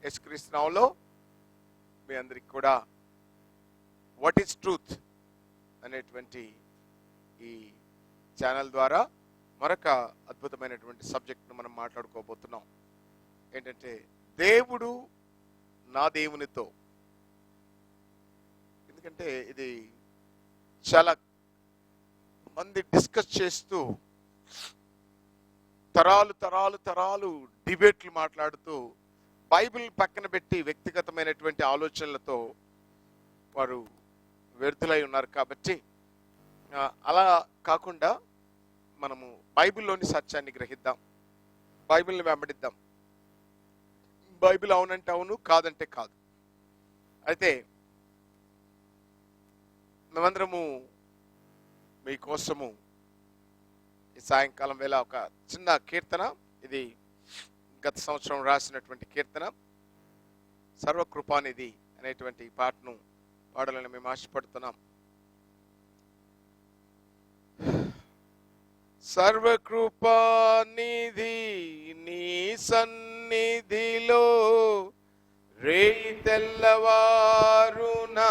యేసుక్రీస్తు నామములో మీ అందరికి కూడా వాట్ ఈస్ ట్రూత్ అనేటువంటి ఈ ఛానల్ ద్వారా మరొక అద్భుతమైనటువంటి సబ్జెక్ట్ను మనం మాట్లాడుకోబోతున్నాం. ఏంటంటే దేవుడు నా దేవునితో. ఎందుకంటే ఇది చాలా మంది డిస్కస్ చేస్తూ తరాలు డిబేట్లు మాట్లాడుతూ బైబిల్ పక్కన పెట్టి వ్యక్తిగతమైనటువంటి ఆలోచనలతో వారు వ్యర్థులై ఉన్నారు. కాబట్టి అలా కాకుండా మనము బైబిల్లోని సత్యాన్ని గ్రహిద్దాం, బైబిల్ని వెంబడిద్దాం. బైబిల్ అవునంటే అవును, కాదంటే కాదు. అయితే మేమందరము మీకోసము ఈ సాయంకాలం వేళ ఒక చిన్న కీర్తన, ఇది గత సంవత్సరం రాసినటువంటి కీర్తన, సర్వకృపానిధి అనేటువంటి పాటను పాడాలని మేము ఆశపడుతున్నాం. సర్వకృపానిధి నీ సన్నిధిలో రేయి తెల్లవారునా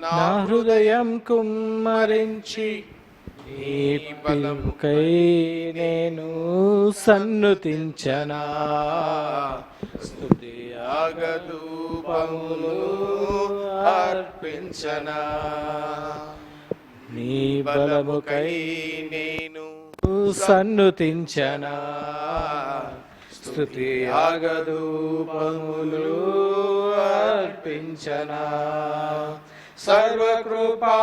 నా హృదయం కుమ్మరించి నీ బలముకై నేను సన్నుతించనా. స్తుతి యాగధూపములు అర్పించనా. నీ బలముకై నేను సన్నుతించనా. స్తుతి యాగధూపములు అర్పించనా. సర్వకృపానిధి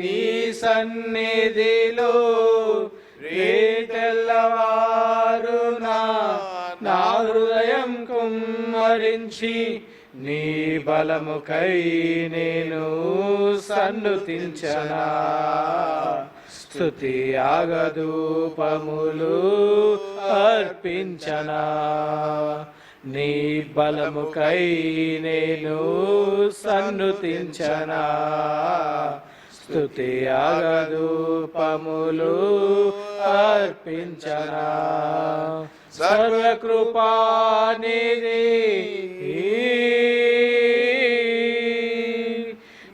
నీ సన్నిధిలో రేతెల్లవారునా నా హృదయం కుమ్మరించి నీ బలముకై నేను సన్నుతించనా. స్తుతి యాగధూపములు అర్పించనా. నీ బలముకై నేను సన్నుతించనా. స్తుతి యాగధూపములు అర్పించనా. సర్వకృపానిధి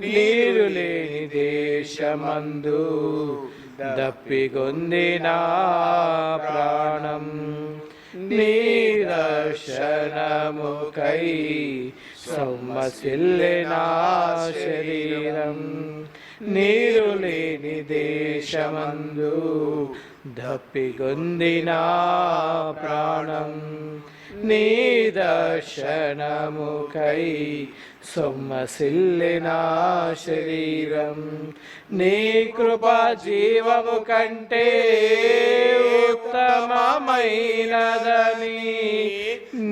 నీరు లేని దేశమందు దప్పిగొందిన ప్రాణం నీ దర్శనముకై సొమ్మసిల్లిన శరీరం. నీరు లేని దేశమందు దప్పిగొందిన ప్రాణం నీ దర్శనముకై సొమ్మసిల్లిన శరీరం. నీ కృప జీవము కంటే ఉత్తమమైనదని,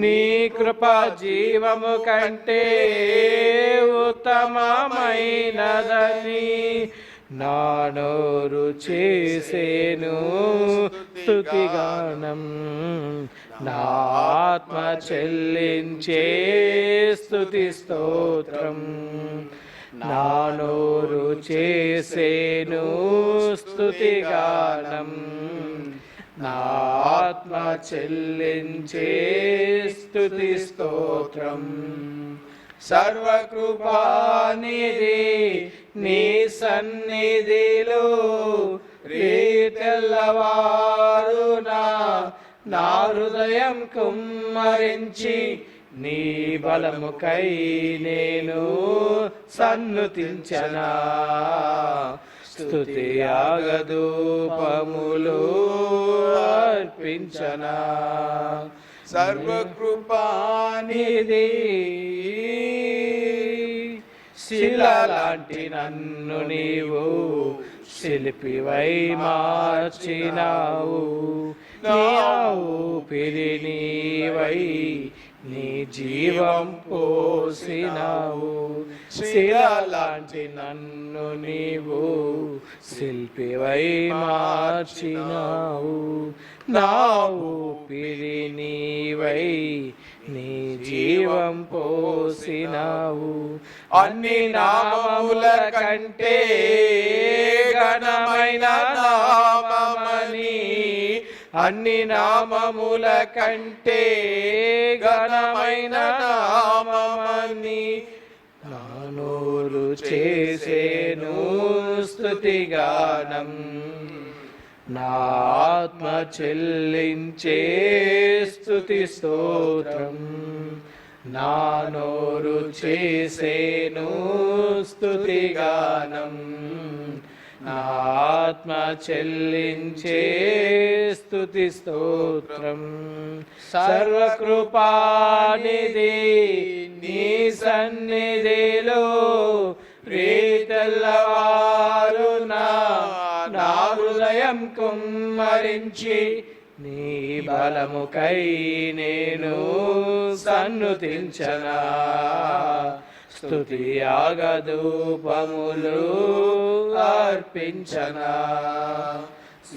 నీ కృప జీవము కంటే ఉత్తమమైనదని నా నోరు చేసేను స్తుతిగానం. నా ఆత్మ చెల్లించే స్తుతి స్తోత్రం. నా నోరు చేసేను స్తుతిగానం. నా ఆత్మ చెల్లించే స్తుతి స్తోత్రం. సర్వకృపానిధి నీ సన్నిధిలో రేతెల్లవారునా నా హృదయం కుమ్మరించి నీ బలముకై నేను సన్నుతించనా. స్తుతి యాగధూపములు అర్పించనా. సర్వకృపానిధి శిలలాంటి నన్ను నీవు శిల్పివై మార్చినావు. నీ ఊపిరి నీవై నీ జీవం పోసినావు. శిలలాంటి నన్ను నీవు శిల్పివై మార్చినావు. నా ఊపిరి నీవై నీ జీవం పోసినావు. అన్ని నామముల కంటే ఘనమైన నామమని, అన్ని నామముల కంటే నామమని నా నోరు చేసేను స్తుతిగానం. నా ఆత్మ చెల్లించే స్తుతి స్తోత్రం. నా నోరు చేసేను స్తుతిగానం. నా ఆత్మ చెల్లించే స్తుతి స్తోత్రం. సర్వకృపానిధి నీ సన్నిధిలో ప్రీతెల్లవారు నా హృదయం కుమ్మరించి నీ బలముకై నేను సన్నుతించనా. స్తుతి యాగధూపములు అర్పించనా.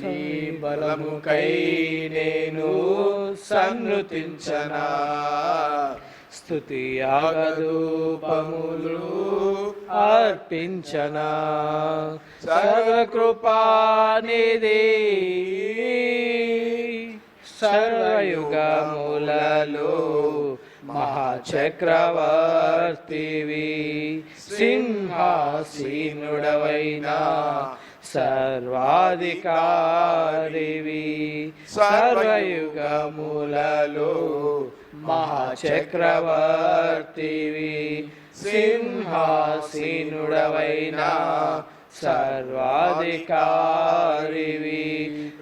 నీ బలముకై నేను సన్నుతించనా. స్తుతి యాగధూపములు అర్పించనా. సర్వకృపానిధి సర్వయుగములలో మహాచక్రవర్తివి. సింహాసీనుడవైన సర్వాధికారివి. సర్వయుగములలో మహాచక్రవర్తివి. సింహాసీనుడవైన సర్వాధికారివి.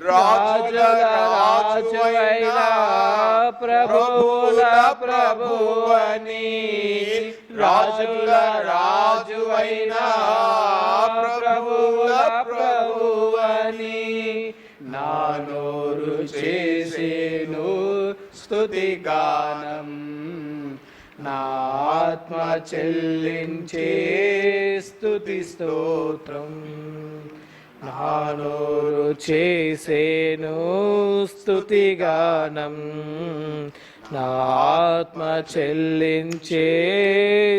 రాజుల రాజువైన ప్రభువుల ప్రభువని. రాజుల రాజువైన ప్రభువుల ప్రభువని. నా నోరు చేసేను స్తుతిగానం. నా ఆత్మ చెల్లించే స్తుతి స్తోత్రం. నా నోరు చేసేను స్తుతిగానం. నా ఆత్మ చెల్లించే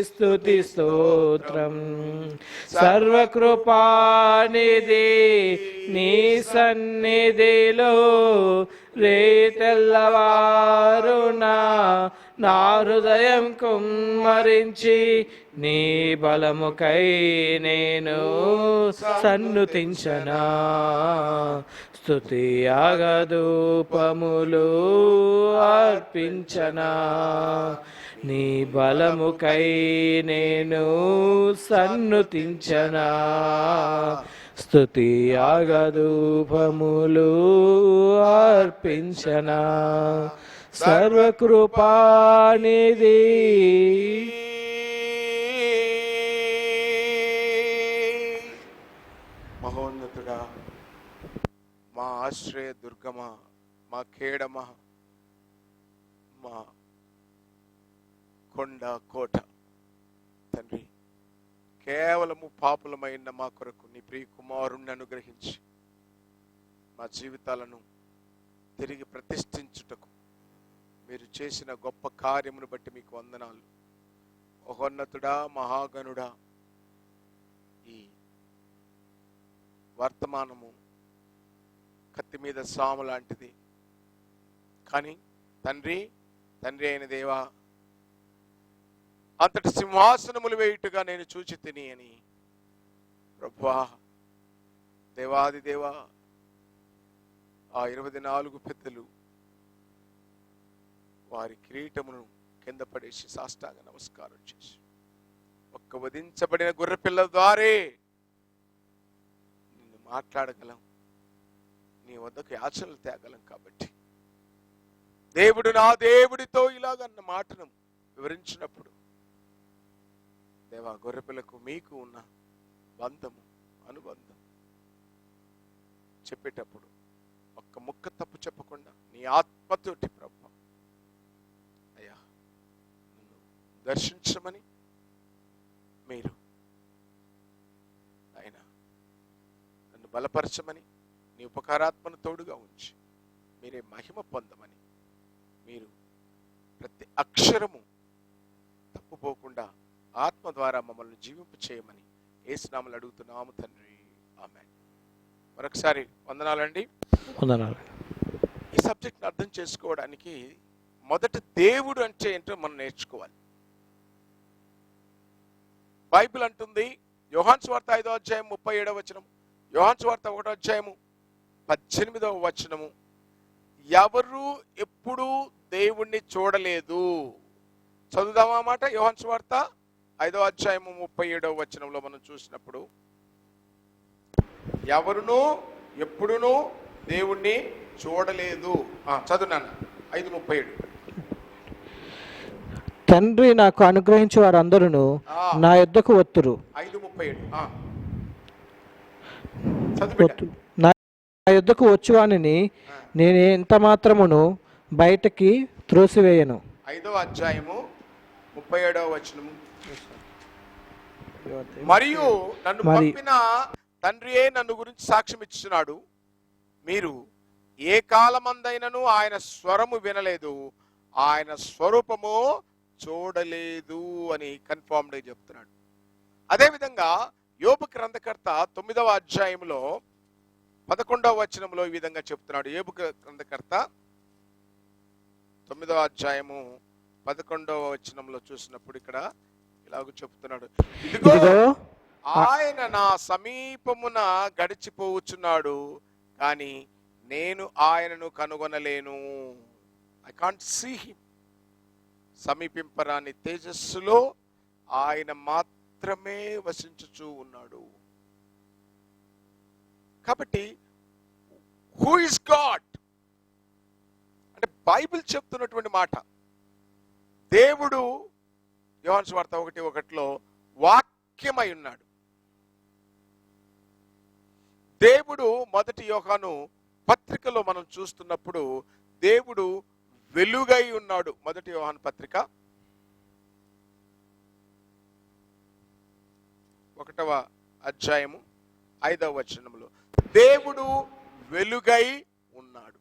స్తుతి స్తోత్రం. సర్వకృపానిధి నీ సన్నిధిలో రేతెల్లవారు నా హృదయం కుమ్మరించి నీ బలముకై నేను సన్నుతించనా. స్తుతి యాగధూపములు అర్పించనా. నీ బలముకై నేను సన్నుతించనా. స్తుతి యాగధూపములు అర్పించనా. సర్వకృపానిధి మహోన్నతుడా, మా ఆశ్రయ దుర్గమా, మా కేడమా, మా కొండ కోట తండ్రి, కేవలము పాపులమైన మా కొరకు నీ ప్రియ కుమారుణ్ణి అనుగ్రహించి మా జీవితాలను తిరిగి ప్రతిష్ఠించుటకు మీరు చేసిన గొప్ప కార్యమును బట్టి మీకు వందనాలు. మహోన్నతుడా, మహాగణుడా, ఈ వర్తమానము కత్తి మీద సాము లాంటిది. కానీ తండ్రి అయిన దేవా, అంతటి సింహాసనములు వేయుటగా నేను చూచి తిని అని ప్రభువా, దేవాది దేవా, ఆ 24 పెద్దలు వారి కిరీటమును కింద పడేసి సాష్టాంగ నమస్కారం చేసి ఒక్క వధించబడిన గొర్రెపిల్ల ద్వారే నిన్ను మాట్లాడగలం, నీ వద్దకు యాచనలు తేగలం. కాబట్టి దేవుడు నా దేవుడితో ఇలాగన్న మాటను వివరించినప్పుడు దేవా, గొర్రెపిల్లకు మీకు ఉన్న బంధము, అనుబంధం చెప్పేటప్పుడు ఒక్క ముక్క తప్పు చెప్పకుండా నీ ఆత్మతోటి ప్రభు అయ్యా నన్ను దర్శించమని మీరు ఆయన నన్ను బలపరచమని నీ ఉపకారాత్మను తోడుగా ఉంచి మీరే మహిమ పొందమని, మీరు ప్రతి అక్షరము తప్పుపోకుండా ఆత్మ ద్వారా మమ్మల్ని జీవింప చేయమని యేసు నామములో అడుగుతున్నాము తండ్రి, ఆమేన్. మరొకసారి వందనాలండి. వందనాలు. ఈ సబ్జెక్ట్ని అర్థం చేసుకోవడానికి మొదట దేవుడు అంటే ఏంటో మనం నేర్చుకోవాలి. బైబిల్ అంటుంది, యోహాను సువార్త 5వ అధ్యాయం 37వ వచనం, యోహాను సువార్త 1వ అధ్యాయము 18వ వచనము, ఎవరు ఎప్పుడు దేవుణ్ణి చూడలేదు. చదువుదామా మాట. యోహాను సువార్త 5వ అధ్యాయము 37వ వచనంలో మనం చూసినప్పుడు, ఎవరునూ ఎప్పుడునూ దేవుణ్ణి చూడలేదు. చదువునాను 5:37. తండ్రి నాకు అనుగ్రహించి వారందరూ నా యొద్దకు వత్తురు. 5:37. నా యొద్దకు వచ్చువానిని నేను ఎంత మాత్రమును బయటకి త్రోసివేయను. 5వ అధ్యాయము 37వ వచనము, మరియు నన్ను పంపిన తండ్రియే నన్ను గురించి సాక్ష్యం ఇచ్చుచున్నాడు. మీరు ఏ కాలమందైనను ఆయన స్వరము వినలేదు, ఆయన స్వరూపము చూడలేదు అని కన్ఫర్మ్డ్గా చెప్తున్నాడు. అదేవిధంగా యోబు గ్రంథకర్త 9వ అధ్యాయంలో 11వ వచనంలో ఈ విధంగా చెప్తున్నాడు. యోబు గ్రంథకర్త 9వ అధ్యాయము 11వ వచనంలో చూసినప్పుడు ఇక్కడ ఇలాగ చెప్తున్నాడు, ఇదిగో ఆయన నా సమీపమున గడిచిపోవచ్చున్నాడు, కానీ నేను ఆయనను కనుగొనలేను. I can't see him. సమీపింపరాని తేజస్సులో ఆయన మాత్రమే వసించుచూ ఉన్నాడు. కాబట్టి హూ ఇస్ గాడ్ అంటే బైబిల్ చెప్తున్నటువంటి మాట. దేవుడు యోహాను సువార్త 1:1 వాక్యమై ఉన్నాడు. దేవుడు మొదటి యోహాను పత్రికలో మనం చూస్తున్నప్పుడు దేవుడు వెలుగై ఉన్నాడు. మొదటి యోహాను పత్రిక 1వ అధ్యాయము 5వ వచనంలో దేవుడు వెలుగై ఉన్నాడు.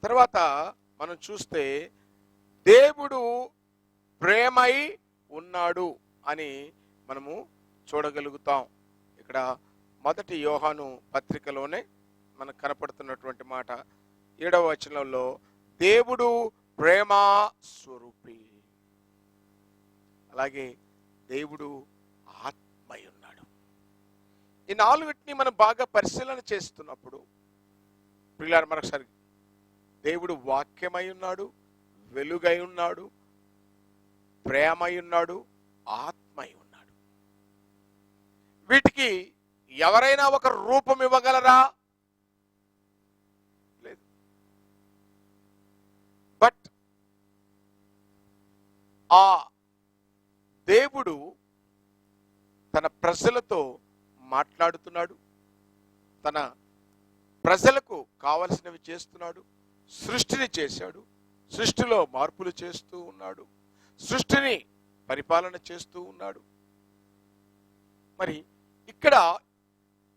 తర్వాత మనం చూస్తే దేవుడు ప్రేమై ఉన్నాడు అని మనము చూడగలుగుతాం. ఇక్కడ మొదటి యోహాను పత్రికలోనే మనకు కనపడుతున్నటువంటి మాట 7వ వచనంలో దేవుడు ప్రేమ స్వరూపి, అలాగే దేవుడు ఆత్మై ఉన్నాడు. ఈ నాలుగిటిని మనం బాగా పరిశీలన చేస్తున్నప్పుడు ప్రియులారా, మరొకసారి దేవుడు వాక్యమై ఉన్నాడు, వెలుగై ఉన్నాడు, ప్రేమై ఉన్నాడు, ఆత్మై ఉన్నాడు. వీటికి ఎవరైనా ఒక రూపం ఇవ్వగలరా? లేదు. బట్ ఆ దేవుడు తన ప్రజలతో మాట్లాడుతున్నాడు, తన ప్రజలకు కావలసినవి చేస్తున్నాడు, సృష్టిని చేశాడు, సృష్టిలో మార్పులు చేస్తూ ఉన్నాడు, సృష్టిని పరిపాలన చేస్తూ ఉన్నాడు. మరి ఇక్కడ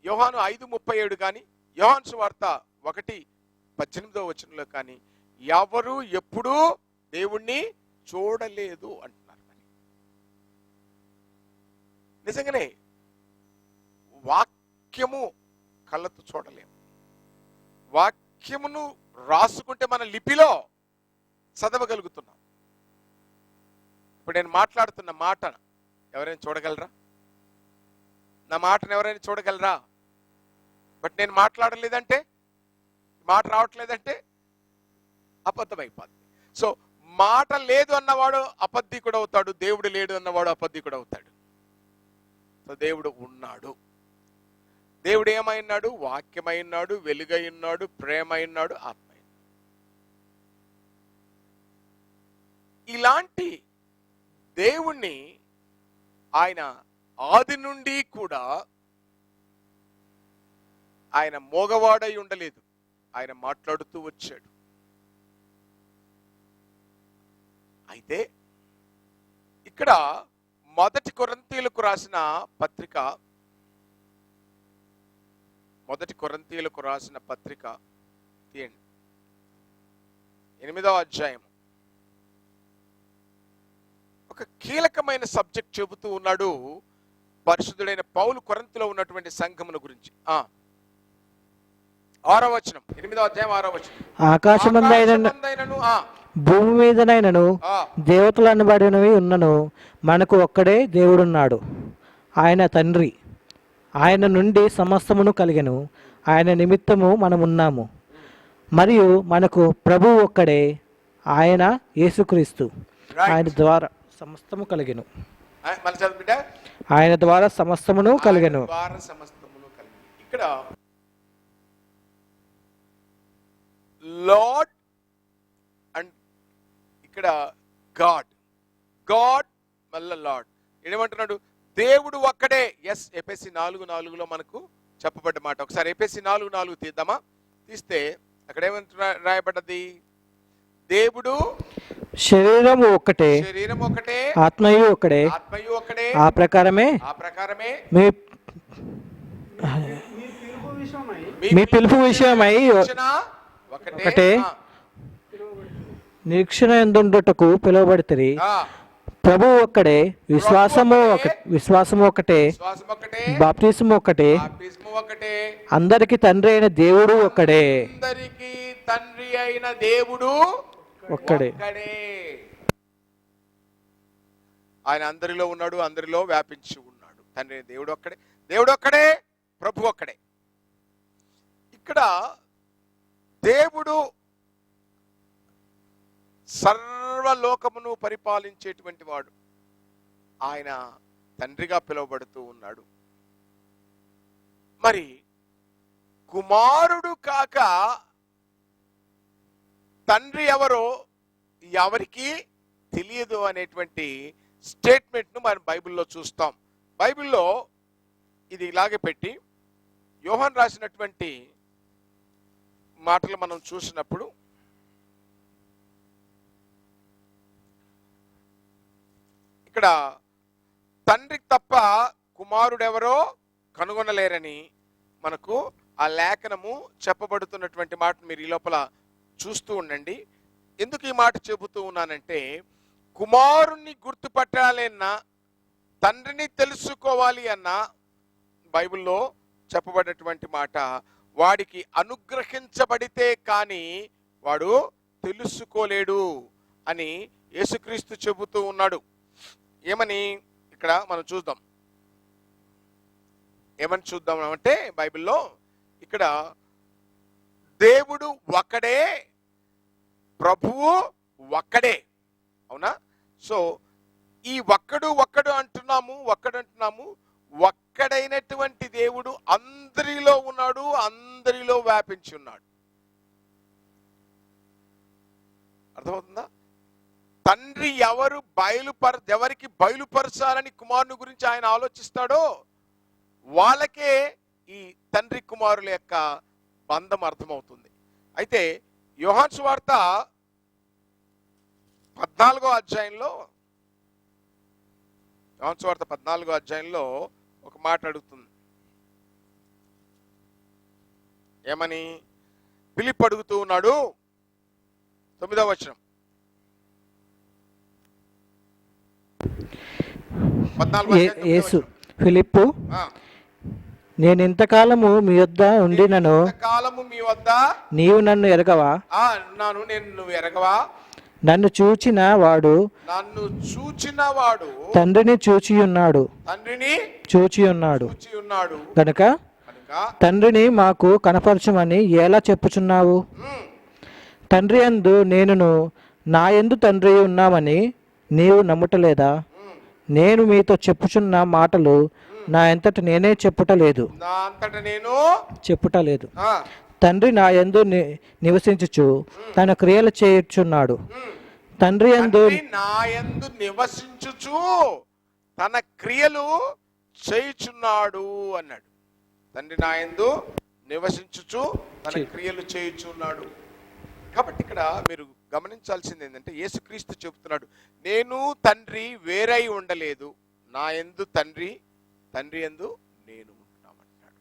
యోహాను 5:37 కానీ యోహాను సువార్త 1:18 వచనంలో కానీ ఎవరు ఎప్పుడూ దేవుణ్ణి చూడలేదు అంటున్నారు. మరి నిజంగానే వాక్యము కళ్ళతో చూడలేము. వాక్యమును రాసుకుంటే మన లిపిలో చదవగలుగుతున్నాం. ఇప్పుడు నేను మాట్లాడుతున్న మాట ఎవరైనా చూడగలరా? నా మాటను ఎవరైనా చూడగలరా? బట్ నేను మాట్లాడలేదంటే, మాట రావట్లేదంటే అబద్ధమైపోద్ది. సో మాట లేదు అన్నవాడు అబద్ధికుడు అవుతాడు, దేవుడు లేడు అన్నవాడు అబద్ధికుడు అవుతాడు. సో దేవుడు ఉన్నాడు. దేవుడు ఏమై ఉన్నాడు? వాక్యమై ఉన్నాడు, వెలుగై ఉన్నాడు, ప్రేమై ఉన్నాడు, ఆత్మై. ఇలాంటి దేవుణ్ణి ఆయన ఆది నుండి కూడా ఆయన మోగవాడై ఉండలేదు, ఆయన మాట్లాడుతూ వచ్చాడు. అయితే ఇక్కడ మొదటి కొరింథీయులకు రాసిన పత్రిక, తీయండి, 8వ అధ్యాయం ఒక కీలకమైన సబ్జెక్ట్ చెబుతూ ఉన్నాడు పరిశుద్ధుడైన పౌలు కొరింథీలో ఉన్నటువంటి సంఘముల గురించి. 6వ వచనం, 8వ అధ్యాయం 6వ వచనం. ఆకాశమందైనను ఆకాశమందైనను, భూమి మీదనైనను దేవతలు అనబడినవి ఉన్నను మనకు ఒక్కడే దేవుడున్నాడు, ఆయన తండ్రి. ఆయన నుండి సమస్తమును కలిగెను, ఆయన నిమిత్తము మనమున్నాము. మరియు మనకు ప్రభువు ఒక్కడే, ఆయన యేసుక్రీస్తు. ఆయన ద్వారా సమస్తము కలిగెను. మళ్ళీ చదువు బిడ్డ. ఆయన ద్వారా సమస్తమును కలిగెను. ఆయన ద్వారా సమస్తమును కలిగెను. ఇక్కడ లార్డ్ అండ్ ఇక్కడ గాడ్, గాడ్ మళ్ళా లార్డ్. ఏమంటున్నాడు? దేవుడు ఒక్కడే. ఎస్, ఎఫెసీ 4:4లో మనకు చెప్పబడ్డ మాట. ఒకసారి ఎఫెసీ 4:4 తీద్దామా? తీస్తే అక్కడ ఏమంటున్నా రాయబడ్డది? దేవుడు శరీరము ఒక్కటే, శరీరం ఒకటే, ఆత్మయు ఒక్కడే, ఆత్మయు ఒకటే. ఆ ప్రకారమే మీ మీ పిలుపు విషయమై ఒకటే నిరీక్షణ ఎందుటకు పిలువబడితిరి. ప్రభువు ఒక్కడే, విశ్వాసము ఒకటే, బాప్తిస్ము ఒకటే, అందరికి తండ్రి అయిన దేవుడు ఒక్కడే. అందరికి తండ్రి అయిన దేవుడు ఒక్కడే. ఆయన అందరిలో ఉన్నాడు, అందరిలో వ్యాపించి ఉన్నాడు. తండ్రి అయిన దేవుడు ఒక్కడే, దేవుడు ఒక్కడే, ప్రభు ఒక్కడే. ఇక్కడ దేవుడు సర్వలోకమును పరిపాలించేటువంటి వాడు. ఆయన తండ్రిగా పిలువబడుతూ ఉన్నాడు. మరి కుమారుడు కాక తండ్రి ఎవరో ఎవరికి తెలియదు అనేటువంటి స్టేట్మెంట్ను మనం బైబిల్లో చూస్తాం. బైబిల్లో ఇది ఇలాగే పెట్టి యోహాన్ రాసినటువంటి మాటలు మనం చూసినప్పుడు ఇక్కడ తండ్రికి తప్ప కుమారుడెవరో కనుగొనలేరని మనకు ఆ లేఖనము చెప్పబడుతున్నటువంటి మాట మీరు ఈ లోపల చూస్తూ ఉండండి. ఎందుకు ఈ మాట చెబుతూ ఉన్నానంటే, కుమారుణ్ణి గుర్తుపట్టాలన్నా, తండ్రిని తెలుసుకోవాలి అన్నా బైబిల్లో చెప్పబడినటువంటి మాట, వాడికి అనుగ్రహించబడితే కానీ వాడు తెలుసుకోలేడు అని యేసుక్రీస్తు చెబుతూ ఉన్నాడు. ఏమని ఇక్కడ మనం చూద్దాం. ఏమని చూద్దాం అంటే బైబిల్లో ఇక్కడ దేవుడు ఒక్కడే, ప్రభువు ఒక్కడే. అవునా? సో ఈ ఒక్కడు అంటున్నాము, ఒక్కడైనటువంటి దేవుడు అందరిలో ఉన్నాడు, అందరిలో వ్యాపించి ఉన్నాడు. అర్థమవుతుందా? తండ్రి ఎవరికి బయలుపరచాలని కుమారుని గురించి ఆయన ఆలోచిస్తాడో వాళ్ళకే ఈ తండ్రి కుమారుల యొక్క బంధం అర్థమవుతుంది. అయితే యోహాను సువార్త 14వ అధ్యాయంలో ఒక మాట అడుగుతుంది. ఏమని? ఫిలిప్ అడుగుతూ ఉన్నాడు. 9వ వచనం, యేసు ఫిలిప్పు, నేను ఇంతకాలము మీ వద్ద ఉండినను నీవు నన్ను ఎరగవా? నువ్వు ఎరగవా? నన్ను చూచిన వాడు తండ్రిని చూచియున్నాడు గనుక తండ్రిని మాకు కనపరచమని ఎలా చెప్పుచున్నావు? తండ్రి యందు నేనును నా యందు తండ్రి ఉన్నామని నీవు నమ్ముటలేదా? నేను మీతో చెప్పుచున్న మాటలు నా అంతట నేనే చెప్పుటలేదు. తండ్రి నా యందు నివసించుచు తన క్రియలు చేయుచున్నాడు. తండ్రి యందు నా యందు నివసించుచు తన క్రియలు చేయుచున్నాడు అన్నాడు. తండ్రి నా యందు నివసించుచు తన క్రియలు చేయుచున్నాడు. కాబట్టి ఇక్కడ మీరు గమనించాల్సింది ఏంటంటే, యేసుక్రీస్తు చెబుతున్నాడు, నేను తండ్రి వేరై ఉండలేదు, నా యందు తండ్రి యందు నేను ఉంటున్నామంటున్నాడు.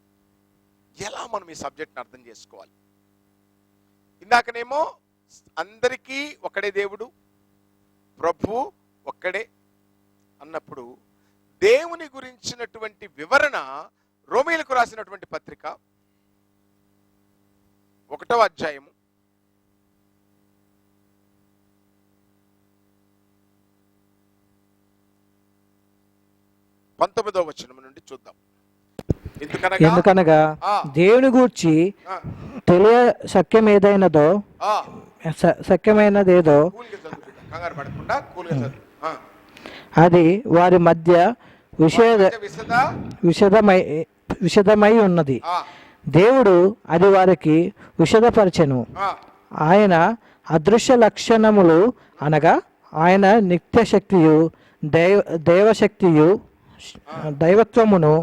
ఎలా మనం ఈ సబ్జెక్ట్ని అర్థం చేసుకోవాలి? ఇందాకనేమో అందరికీ ఒకడే దేవుడు, ప్రభు ఒక్కడే అన్నప్పుడు దేవుని గురించినటువంటి వివరణ రోమీయులకు రాసినటువంటి పత్రిక 1వ అధ్యాయము 19వ వచనం నుండి చూద్దాం. ఎందుకనగా దేవుని గూర్చి ఆ, తెలియ శక్యమేదైనదో ఆ, శక్యమైనదేదో కూల్గా చదువు బిడ్డ. కంగారు పడకుండా కూల్గా చదువు. ఆ. అది వారి మధ్య విశద విషదమై ఉన్నది. ఆ, దేవుడు అది వారికి విషదపరచెను. ఆ, ఆయన అదృశ్య లక్షణములు అనగా ఆయన నిత్య శక్తియు దైవశక్తియు దైవత్వమును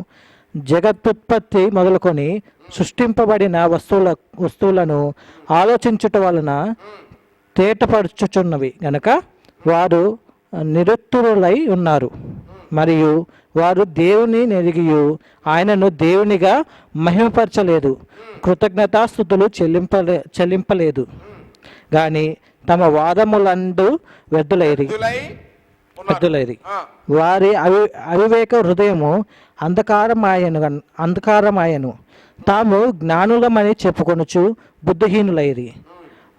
జగత్తుత్పత్తి మొదలుకొని సృష్టింపబడిన వస్తువులను ఆలోచించుట వలన తేటపరచుచున్నవి గనక వారు నిరుత్తురులై ఉన్నారు. మరియు వారు దేవుని నెరిగియు ఆయనను దేవునిగా మహిమపరచలేదు, కృతజ్ఞతాస్తుతులు చెల్లింపలేదు గాని తమ వాదములందు వ్యర్థులైరి. ఆ, వారి అవివేక హృదయము అంధకారమాయను. తాము జ్ఞానులమని చెప్పుకొనుచు బుద్ధిహీనులైరి.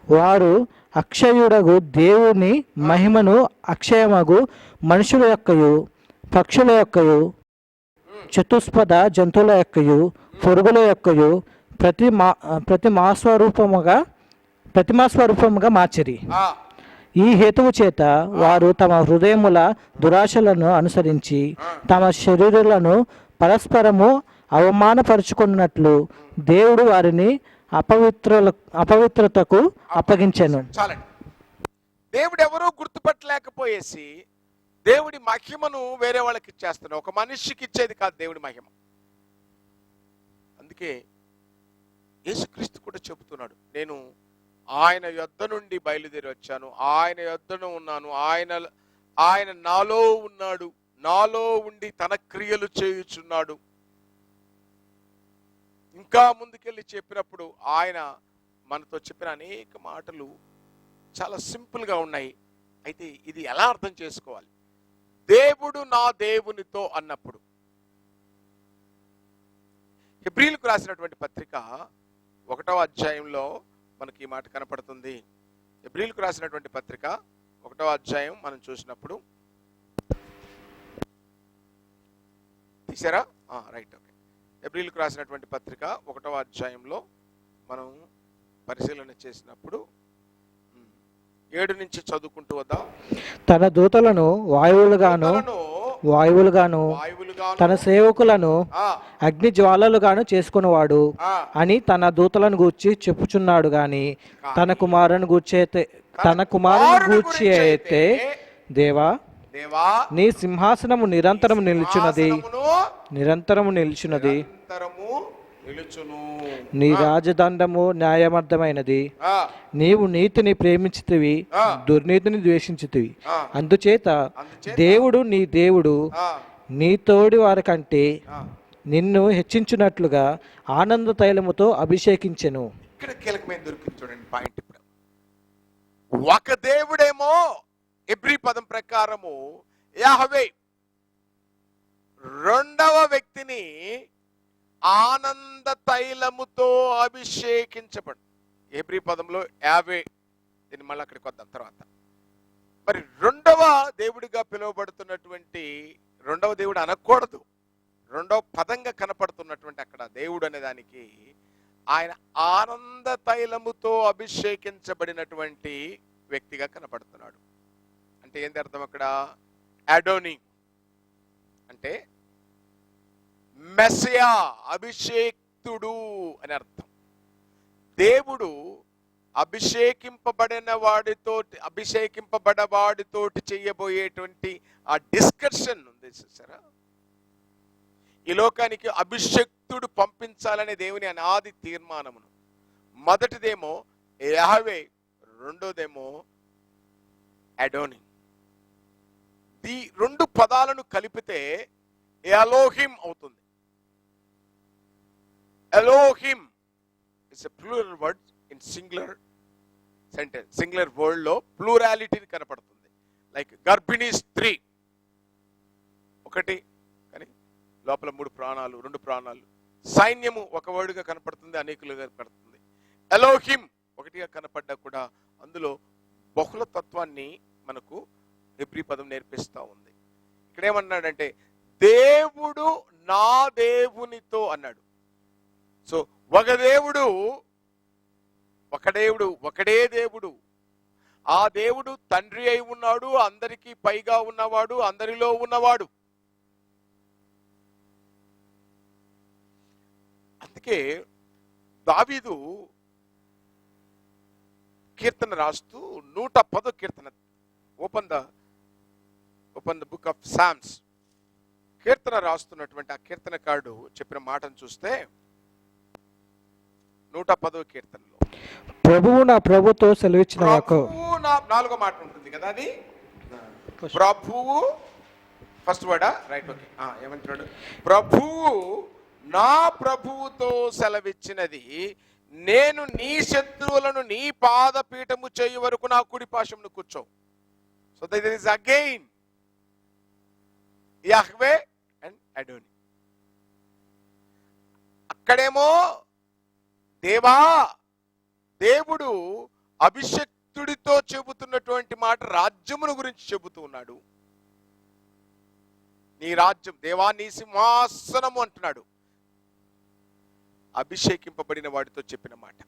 వారు అక్షయుడగు దేవుని మహిమను అక్షయమగు మనుషుల యొక్కయు పక్షుల యొక్కయు చతుష్పద జంతువుల యొక్కయు పురుగుల యొక్కయు ప్రతిమాస్వరూపముగా మార్చిరి. ఆ, ఈ హేతువు చేత వారు తమ హృదయముల దురాశలను అనుసరించి తమ శరీరులను పరస్పరము అవమానపరుచుకున్నట్లు దేవుడు వారిని అపవిత్రతకు అప్పగించెను. చాలండి. దేవుడు ఎవరో గుర్తుపట్టలేకపోయేసి దేవుడి మహిమను వేరే వాళ్ళకి ఇచ్చేస్తున్నాడు. ఒక మనిషికి ఇచ్చేది కాదు దేవుడి మహిమ. అందుకే యేసుక్రీస్తు కూడా చెబుతున్నాడు, నేను ఆయన యొద్ద నుండి బయలుదేరి వచ్చాను, ఆయన యొద్దను ఉన్నాను, ఆయన నాలో ఉన్నాడు, నాలో ఉండి తన క్రియలు చేయుచున్నాడు. ఇంకా ముందుకెళ్ళి చెప్పినప్పుడు ఆయన మనతో చెప్పిన అనేక మాటలు చాలా సింపుల్గా ఉన్నాయి. అయితే ఇది ఎలా అర్థం చేసుకోవాలి? దేవుడు నా దేవునితో అన్నప్పుడు, హెబ్రీయులకు రాసినటువంటి పత్రిక 1వ అధ్యాయంలో మనకి ఈ మాట కనపడుతుంది. హెబ్రీయులకు రాసినటువంటి పత్రిక 1వ అధ్యాయం మనం చూసినప్పుడు, తీసారా? Right, okay. హెబ్రీయులకు రాసినటువంటి పత్రిక 1వ అధ్యాయంలో మనం పరిశీలన చేసినప్పుడు 7 నుంచి చదువుకుంటూ వద్దాం. తన దూతలను వాయువులుగాను తన సేవకులను అగ్ని జ్వాలలుగాను చేసుకునేవాడు అని తన దూతలను గూర్చి చెప్పుచున్నాడు గాని తన కుమారుని గూర్చి అయితే దేవా నీ సింహాసనము నిరంతరము నిలుచున్నది, నీ రాజదండము న్యాయమర్థమైనది. నీవు నీతిని ప్రేమించితివి, దుర్నీతిని ద్వేషించితివి. అందుచేత దేవుడు నీ తోడి వారి కంటే నిన్ను హెచ్చించున్నట్లుగా ఆనంద తైలముతో అభిషేకించెను. ఇక్కడ కీలకమైన దొరికింది చూడండి పాయింట్. ఇప్పుడు ఒక దేవుడేమో ఎబ్రీ పదం ప్రకారము యాహవే, రెండవ వ్యక్తిని ఆనంద తైలముతో అభిషేకించబడు. ఎబ్రీ పదంలో యావే, దీన్ని మళ్ళీ అక్కడికి వద్దాం తర్వాత. మరి రెండవ దేవుడిగా పిలువబడుతున్నటువంటి రెండవ దేవుడు అనకూడదు, రెండవ పదంగా కనపడుతున్నటువంటి అక్కడ దేవుడు అనే దానికి ఆయన ఆనంద తైలముతో అభిషేకించబడినటువంటి వ్యక్తిగా కనపడుతున్నాడు. అంటే ఏంటి అర్థం అక్కడ? అడోని అంటే మెస్సియా, అభిషేక్తుడు అని అర్థం. దేవుడు అభిషేకింపబడవాడితోటి చేయబోయేటువంటి ఆ డిస్కషన్ ఉంది చూసారా? ఈ లోకానికి అభిషేక్తుడు పంపించాలనే దేవుని అనాది తీర్మానమును. మొదటిదేమో యెహోవా, రెండోదేమో అడోని. ఈ రెండు పదాలను కలిపితే ఎలోహిం అవుతుంది. Elohim is a plural word in singular sentence. Singular word లో ప్లూరాలిటీ కనపడుతుంది. లైక్ గర్భిణీ స్త్రీ ఒకటి, కానీ లోపల 3 ప్రాణాలు, 2 ప్రాణాలు. సైన్యము ఒక వర్డ్గా కనపడుతుంది, అనేకులుగా కనపడుతుంది. ఎలోహిం ఒకటిగా కనపడ్డా కూడా అందులో బహుళ తత్వాన్ని మనకు హెబ్రీ పదం నేర్పిస్తా ఉంది. ఇక్కడ ఏమన్నాడంటే దేవుడు నా దేవునితో అన్నాడు. సో ఒకడే దేవుడు. ఆ దేవుడు తండ్రి అయి ఉన్నాడు, అందరికీ పైగా ఉన్నవాడు, అందరిలో ఉన్నవాడు. అందుకే దావీదు కీర్తన రాస్తూ 110 కీర్తన, open the book of Psalms, కీర్తన రాస్తున్నటువంటి ఆ కీర్తనకారుడు చెప్పిన మాటను చూస్తే 110 కీర్తనలో ప్రభువు నా ప్రభుతో సెలవిచ్చిన నాలుగో మాట ఉంటుంది కదా, అది ప్రభువు ఫస్ట్ వర్డా, రైట్, ఓకే. ఏమంటున్నాడు? ప్రభువు నా ప్రభువుతో సెలవిచ్చినది, నేను నీ శత్రువులను నీ పాదపీఠము చేయు వరకు నా కుడి పాశమును కూర్చో. So that is again Yahweh and Adonai. అక్కడేమో దేవుడు అభిషక్తుడితో చెబుతున్నటువంటి మాట రాజ్యమును గురించి చెబుతూ ఉన్నాడు. నీ రాజ్యం దేవా, నీ సింహాసనము అంటున్నాడు. అభిషేకింపబడిన వాడితో చెప్పిన మాట.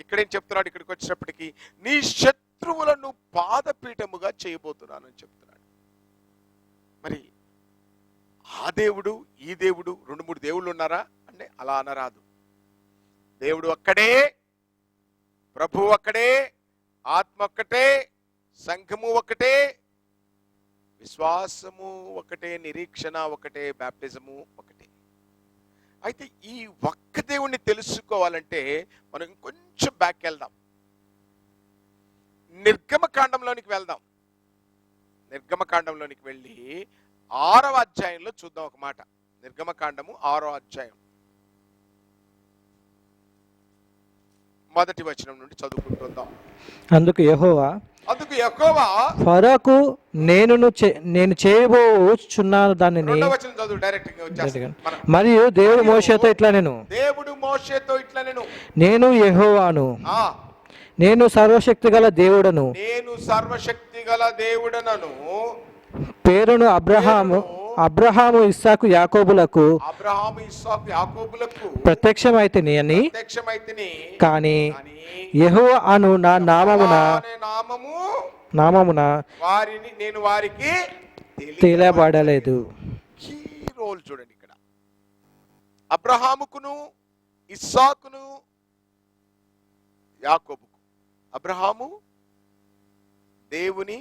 ఇక్కడేం చెప్తున్నాడు? ఇక్కడికి వచ్చినప్పటికీ నీ శత్రువులను పాదపీఠముగా చేయబోతున్నాను అని చెప్తున్నాడు. మరి ఆ దేవుడు ఈ దేవుడు 2-3 దేవుళ్ళు ఉన్నారా అంటే అలా అనరాదు. దేవుడు ఒక్కడే, ప్రభు ఒక్కడే, ఆత్మ ఒక్కటే, సంఘము ఒకటే, విశ్వాసము ఒకటే, నిరీక్షణ ఒకటే, బాప్టిజము ఒకటే. అయితే ఈ ఒక్క దేవుణ్ణి తెలుసుకోవాలంటే మనం ఇంకొంచెం బ్యాక్ వెళ్దాం, నిర్గమకాండంలోనికి వెళ్దాం. నిర్గమకాండంలోనికి వెళ్ళి 6వ అధ్యాయంలో చూద్దాం ఒక మాట. నిర్గమకాండము 6వ అధ్యాయం మొదటి వచనం నుండి చదువుకుంటుందాం. అందుకు యెహోవా ఫరోకు నేను చేయబోచున్నాను దానిని. మరియు దేవుడు మోషేతో ఇట్లా నేను యెహోవాను, నేను సర్వశక్తి గల దేవుడను, పేరును అబ్రహాము ఇస్సాకు యాకోబులకు ప్రత్యక్షమైతిని అని, కానీ యెహోవా అను నా నామమున వారికి తెలియబడలేదు. ఈ రోల్ చూడండి ఇక్కడ. అబ్రహాముకును ఇస్సాకును యాకోబుకు. అబ్రహాము దేవుని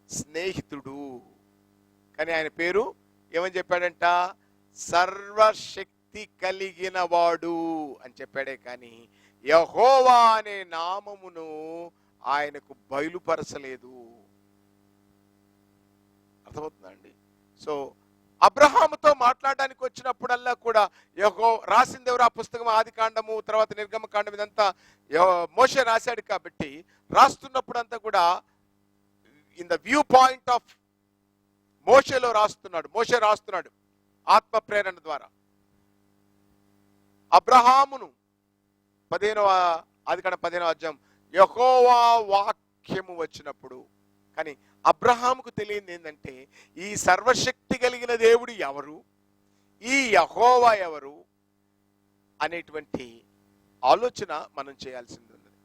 స్నేహితుడు, కానీ ఆయన పేరు ఏమని చెప్పాడంట? సర్వశక్తి కలిగిన వాడు అని చెప్పాడే, కానీ యెహోవా అనే నామమును ఆయనకు బయలుపరచలేదు. అర్థమవుతుందా అండి? సో అబ్రహాముతో మాట్లాడడానికి వచ్చినప్పుడల్లా కూడా రాసింది ఎవరు? ఆ పుస్తకం ఆదికాండము, తర్వాత నిర్గమకాండం, ఇదంతా మోషే రాశాడు. కాబట్టి రాస్తున్నప్పుడంతా కూడా in the view point of మోషే రాస్తున్నాడు ఆత్మ ప్రేరణ ద్వారా. అబ్రహామును 15వ అధ్యాయం యెహోవా వాక్యము వచ్చినప్పుడు, కానీ అబ్రహాముకు తెలియంది ఏంటంటే ఈ సర్వశక్తి కలిగిన దేవుడు ఎవరు, ఈ యెహోవా ఎవరు అనేటువంటి ఆలోచన మనం చేయాల్సింది ఉన్నది.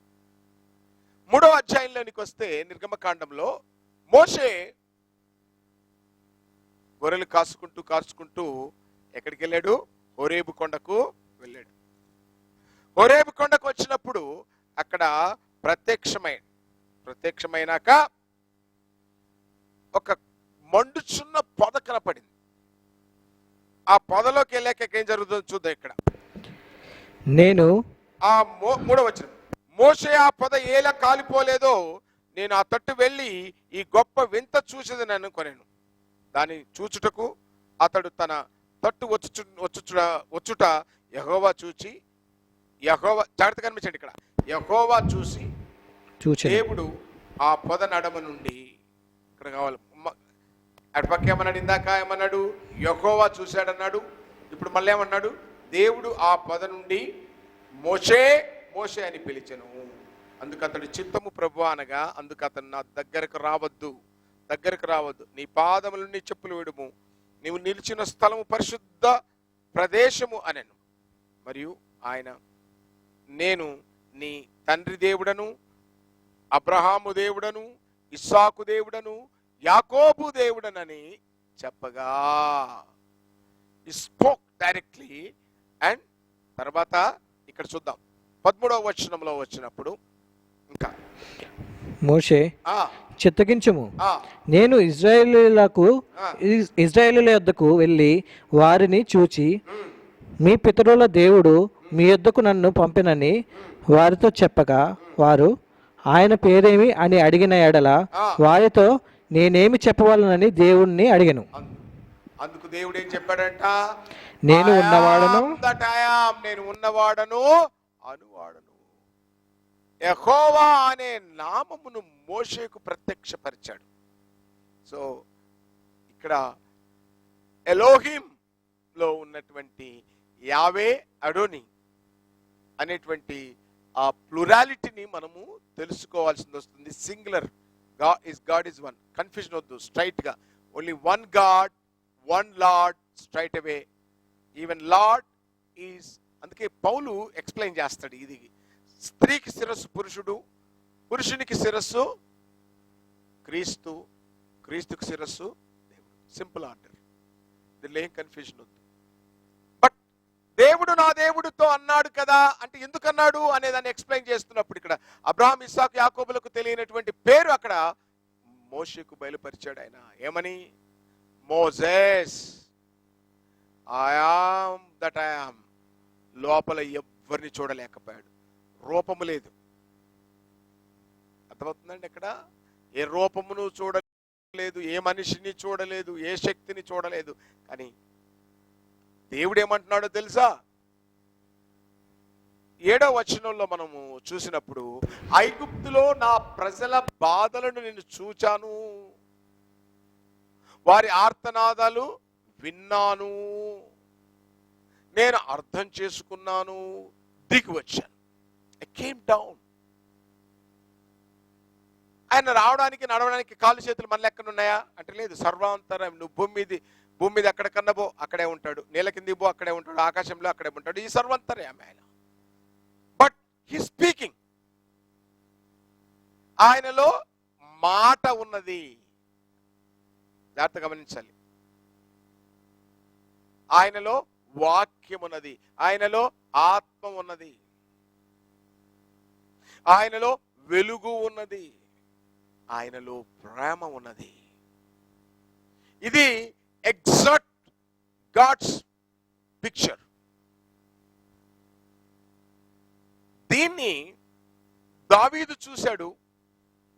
3వ అధ్యాయంలోనికి వస్తే నిర్గమకాండంలో మోషే గొర్రెలు కాచుకుంటూ ఎక్కడికి వెళ్ళాడు? హోరేబు కొండకు వెళ్ళాడు. హోరేబు కొండకు వచ్చినప్పుడు అక్కడ ప్రత్యక్షమైనాక ఒక మండుచున్న పొద కనపడింది. ఆ పొదలోకి వెళ్ళాక ఏం జరుగుతుందో చూద్దాం. ఇక్కడ నేను 3వ వచనం, మోషే ఆ పొద ఏలా కాలిపోలేదో నేను ఆ తట్టు వెళ్ళి ఈ గొప్ప వింత చూసేదని అనుకొనేను. దాన్ని చూచుటకు అతడు తన తట్టు వచ్చుట యెహోవా చూచి, జాగ్రత్త కనిపించండి ఇక్కడ, యెహోవా చూసి దేవుడు ఆ పొద నడమ నుండి, ఇక్కడ కావాలి అటుపక్క ఏమన్నాడు? ఇందాక ఏమన్నాడు? యెహోవా చూశాడన్నాడు. ఇప్పుడు మళ్ళీ ఏమన్నాడు? దేవుడు ఆ పొద నుండి మోషే మోషే అని పిలిచెను. అందుకు అతడు చిత్తము ప్రభు అనగా, అందుకు అతను నా దగ్గరకు రావద్దు, నీ పాదములు నీ చెప్పులు విడుము, నీవు నిలిచిన స్థలము పరిశుద్ధ ప్రదేశము అనెను. మరియు ఆయన, నేను నీ తండ్రి దేవుడను, అబ్రహాము దేవుడను, ఇస్సాకు దేవుడను, యాకోబు దేవుడనని చెప్పగా, ఈ స్పోక్ డైరెక్ట్లీ. అండ్ తర్వాత ఇక్కడ చూద్దాం 13వ వచనంలో వచ్చినప్పుడు, ఇంకా మోషే చిత్తగించుము, నేను ఇజ్రాయేలీల యొద్దకు వెళ్ళి వారిని చూచి, మీ పితరుల దేవుడు మీ యొద్దకు నన్ను పంపినని వారితో చెప్పగా, వారు ఆయన పేరేమి అని అడిగిన ఎడల వారితో నేనేమి చెప్పవాలనని దేవుణ్ణి అడిగాను. అందుకు దేవుడు ఏం చెప్పాడంట? నేను ఉన్నవాడను అనువాడను. యెహోవా అనే నామమును మోషేకు ప్రత్యక్షపరిచాడు. సో ఇక్కడ ఎలోహిం లో ఉన్నటువంటి యావే అడోని అనేటువంటి ఆ ప్లూరాలిటీని మనము తెలుసుకోవాల్సి వస్తుంది. Singular God is one, confusion వద్దు, స్ట్రైట్ గా only one God, one lord, straight away. Even lord is, అందుకే పౌలు ఎక్స్ప్లెయిన్ చేస్తాడు, ఇది స్త్రీకి శిరస్సు పురుషుడు, పురుషునికి శిరస్సు క్రీస్తు, క్రీస్తుకి శిరస్సు దేవుడు. సింపుల్ ఆర్డర్, దీనిలో ఏం కన్ఫ్యూజన్ వద్దు. బట్ దేవుడు నా దేవుడితో అన్నాడు కదా అంటే ఎందుకు అన్నాడు అనే దాన్ని ఎక్స్ప్లెయిన్ చేస్తున్నప్పుడు ఇక్కడ అబ్రహాం, ఇస్సాకు, యాకోబులకు తెలియనటువంటి పేరు అక్కడ మోషేకు బయలుపరిచాడు. ఆయన ఏమని? Moses, I am that I am. లోపల ఎవ్వరిని చూడలేకపోయాడు, రూపము లేదు. అర్థమవుతుందండి? ఇక్కడ ఏ రూపమును చూడలేదు, ఏ మనిషిని చూడలేదు, ఏ శక్తిని చూడలేదు. కానీ దేవుడు ఏమంటున్నాడో తెలుసా? 7వ వచనంలో మనము చూసినప్పుడు, ఐగుప్తులో నా ప్రజల బాధలను నేను చూచాను, వారి ఆర్తనాదాలు విన్నాను, నేను అర్థం చేసుకున్నాను, దిగి వచ్చాను. I came down. ఆయన రావడానికి నడవడానికి కాళ్ళు చేతులు మన లెక్కన ఉన్నాయా అంటే లేదు. సర్వాంతరం. నువ్వు భూమి మీద ఎక్కడ కన్నబో అక్కడే ఉంటాడు, నేల కింది బో అక్కడే ఉంటాడు, ఆకాశంలో అక్కడే ఉంటాడు. ఈ సర్వాంతర్యామి ఆయన. బట్ హీ స్పీకింగ్, ఆయనలో మాట ఉన్నది. జాగ్రత్త గమనించాలి. ఆయనలో వాక్యం ఉన్నది, ఆయనలో ఆత్మ ఉన్నది, ఆయనలో వెలుగు ఉన్నది, ఆయనలో ప్రేమ ఉన్నది. ఇది ఎగ్జాక్ట్ గాడ్స్ పిక్చర్. దీన్ని దావీదు చూశాడు,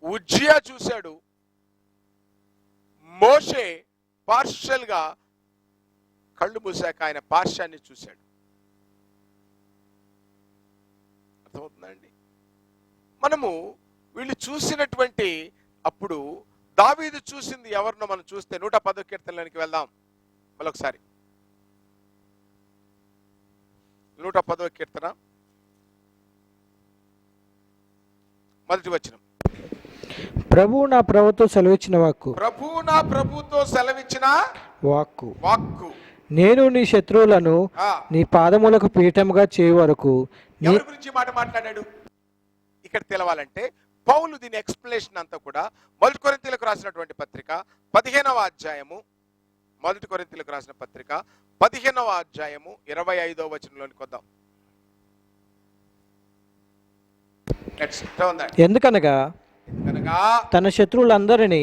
ఉజ్జియా చూశాడు, మోషే పార్షల్ గా కళ్ళు మూసాక ఆయన పార్శ్యాన్ని చూశాడు. అర్థమవుతుందండి? మనము వీళ్ళు చూసినటువంటి అప్పుడు దావీదు చూసింది ఎవరినో మనం చూస్తే 110వ కీర్తనలోనికి వెళ్దాం మరొకసారి. 110వ కీర్తన మొదటి వచనం. ప్రభువు నా ప్రభుతో సెలవిచ్చిన వాక్కు, ప్రభువు నా ప్రభుతో సెలవిచ్చిన వాక్కు, వాక్కు, నేను నీ శత్రువులను నీ పాదములకు పీఠముగా చేయు వరకు. ఎవరి గురించి మాట మాట్లాడాడు ఇక్కడ తెలవాలంటే, పౌలు దీని ఎక్స్ప్లెనేషన్ అంతా కూడా 1 కొరింథీయులకు రాసినటువంటి పత్రిక 15వ అధ్యాయము, 1 కొరింథీయులకు రాసిన పత్రిక 15వ అధ్యాయము 25వ వచనంలోనికి వద్దాం. ఎందుకనగా తన శత్రువులందరినీ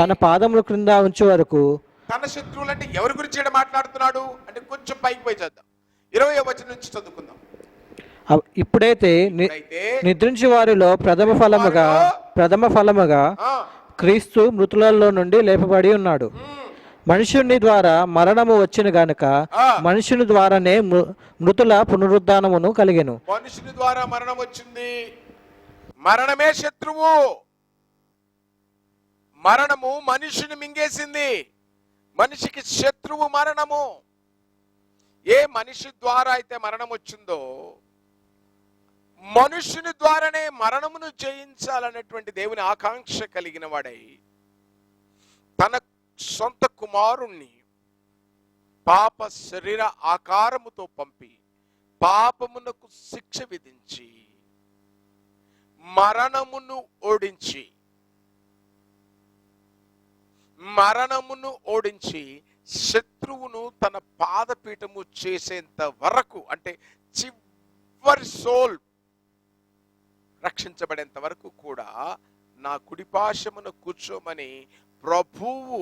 తన పాదముల క్రింద ఉంచే వరకు. తన శత్రువులు అంటే ఎవరి గురించి మాట్లాడుతున్నాడు అంటే కొంచెం పైకి పోయి చేద్దాం. 20వ వచనం నుంచి చదువుకుందాం. ఇప్పుడైతే నిద్రించి వారిలో ప్రథమ ఫలముగా క్రీస్తు మృతులలో నుండి లేపబడి ఉన్నాడు. మనుషుని ద్వారా మరణము వచ్చిన గనుక మనుషుని ద్వారానే మృతుల పునరుద్ధానమును కలిగెను. మనుషుని ద్వారా మరణం వచ్చింది. మరణమే శత్రువు. మరణము మనిషిని మింగేసింది. మనిషికి శత్రువు మరణము. ఏ మనిషి ద్వారా అయితే మరణం వచ్చిందో మనుషుని ద్వారానే మరణమును జయించాలనేటువంటి దేవుని ఆకాంక్ష కలిగిన వాడై తన సొంత కుమారుణ్ణి పాప శరీర ఆకారముతో పంపి పాపమునకు శిక్ష విధించి మరణమును ఓడించి శత్రువును తన పాదపీఠము చేసేంత వరకు, అంటే చివరి సోల్ రక్షించబడేంత వరకు కూడా నా కుడిపాశమున కూర్చోమని ప్రభువు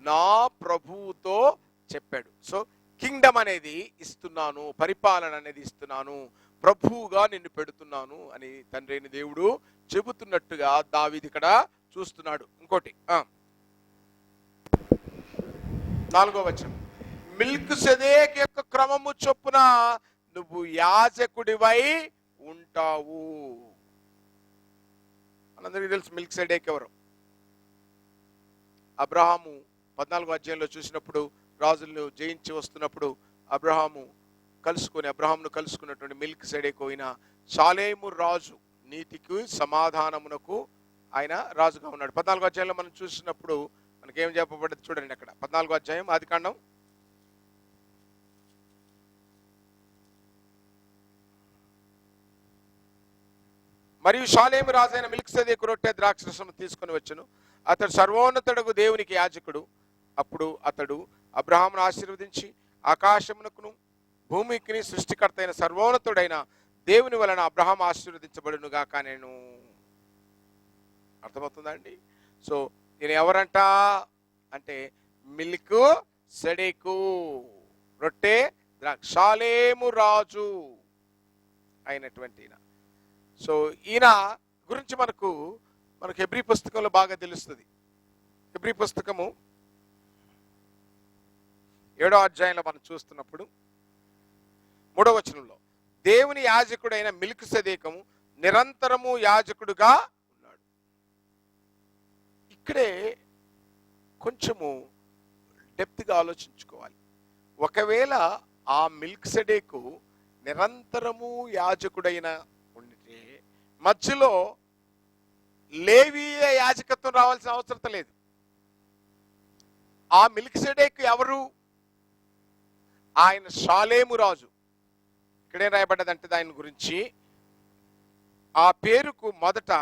నా ప్రభువుతో చెప్పాడు. సో కింగ్డమ్ అనేది ఇస్తున్నాను, పరిపాలన అనేది ఇస్తున్నాను, ప్రభువుగా నిన్ను పెడుతున్నాను అని తండ్రి అయిన దేవుడు చెబుతున్నట్టుగా దావీదు ఇక్కడ చూస్తున్నాడు. ఇంకోటి 4వ వచనం, మిల్కిసెదెకు యొక్క క్రమము చొప్పున నువ్వు యాజకుడివై ఉంటావు. మనందరికీ తెలుసు మిల్కిసెదెకు ఎవరు. అబ్రహాము 14వ అధ్యాయంలో చూసినప్పుడు రాజులను జయించి వస్తున్నప్పుడు అబ్రహామును కలుసుకున్నటువంటి మిల్కిసెదెకు అయిన షాలేము రాజు, నీతికి సమాధానమునకు ఆయన రాజుగా ఉన్నాడు. 14వ అధ్యాయంలో మనం చూసినప్పుడు మనకేం చెప్పబడ్డది చూడండి. అక్కడ 14వ అధ్యాయం ఆదికాండం 'మరియు షాలేము రాజైన మిల్కిసెదెకు రొట్టె ద్రాక్షరసము తీసుకుని వచ్చెను. అతడు సర్వోన్నతుడగు దేవునికి యాజకుడు. అప్పుడు అతడు అబ్రహామును ఆశీర్వదించి ఆకాశమునకును భూమికి సృష్టికర్త అయిన సర్వోన్నతుడైన దేవుని వలన అబ్రహాము ఆశీర్వదించబడునుగా. నేను అర్థమవుతుందా అండి? సో నేను ఎవరంట అంటే మిల్కిసెదెకు, రొట్టె షాలేము రాజు అయినటువంటి ఈయన. సో ఈయన గురించి మనకు హెబ్రీ పుస్తకంలో బాగా తెలుస్తుంది. హెబ్రీ పుస్తకము 7వ అధ్యాయంలో మనం చూస్తున్నప్పుడు 3వ వచనంలో దేవుని యాజకుడైన మిల్కిసెదెకు నిరంతరము యాజకుడుగా ఉన్నాడు. ఇక్కడే కొంచెము డెప్త్గా ఆలోచించుకోవాలి. ఒకవేళ ఆ మిల్కిసెదెకు నిరంతరము యాజకుడైన ఉంటే మధ్యలో లేవీయ యాజకత్వం రావాల్సిన అవసరం లేదు. ఆ మిల్కిసెదెకు ఎవరు? ఆయన షాలేము రాజు. ఇక్కడేం రాయబడ్డదంటే దాని గురించి ఆ పేరుకు మొదట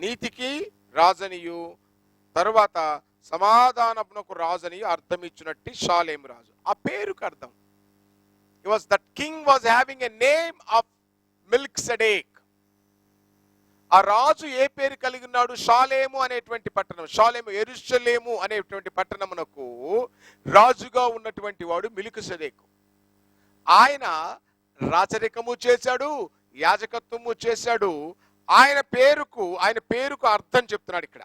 నీతికి రాజనియు తరువాత సమాధానమునకు రాజనియు అర్థం ఇచ్చినట్టు షాలేము రాజు. ఆ పేరుకు అర్థం that king was having a name of Melchizedek. ఆ రాజు ఏ పేరు కలిగి ఉన్నాడు? షాలేము అనేటువంటి పట్టణం. షాలేము యెరూషలేము అనేటువంటి పట్టణమునకు రాజుగా ఉన్నటువంటి వాడు మిల్కిసెదెకు. ఆయన రాచరికము చేశాడు, యాజకత్వము చేశాడు. ఆయన పేరుకు అర్థం చెప్తున్నాడు ఇక్కడ.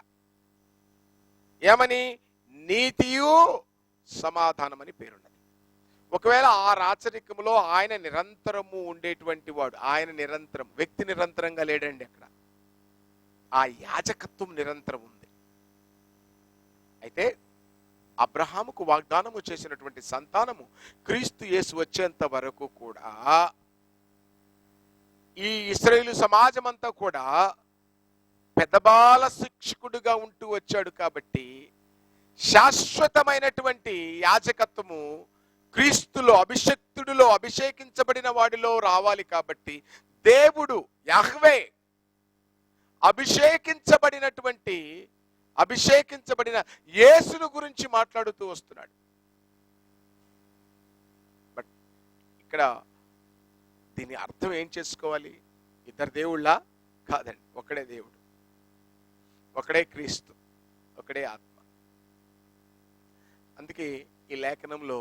ఏమని? నీతియు సమాధానం అని పేరున్నది. ఒకవేళ ఆ రాచరికములో ఆయన నిరంతరము ఉండేటువంటి వాడు. ఆయన నిరంతరం, వ్యక్తి నిరంతరంగా లేడండి అక్కడ. ఆ యాజకత్వం నిరంతరం ఉంది. అయితే అబ్రహాముకు వాగ్దానము చేసినటువంటి సంతానము క్రీస్తు యేసు వచ్చేంత వరకు కూడా ఈ ఇశ్రాయేలు సమాజం అంతా కూడా పెద్దబాల శిక్షకుడుగా ఉంటూ వచ్చాడు. కాబట్టి శాశ్వతమైనటువంటి యాజకత్వము క్రీస్తులో అభిషేకించబడిన వాడిలో రావాలి. కాబట్టి దేవుడు యెహోవా అభిషేకించబడిన యేసును గురించి మాట్లాడుతూ వస్తున్నాడు. బట్ ఇక్కడ దీని అర్థం ఏం చేసుకోవాలి? ఇద్దరు దేవుళ్ళ కాదండి, ఒకడే దేవుడు, ఒకడే క్రీస్తు, ఒకడే ఆత్మ. అందుకే ఈ లేఖనంలో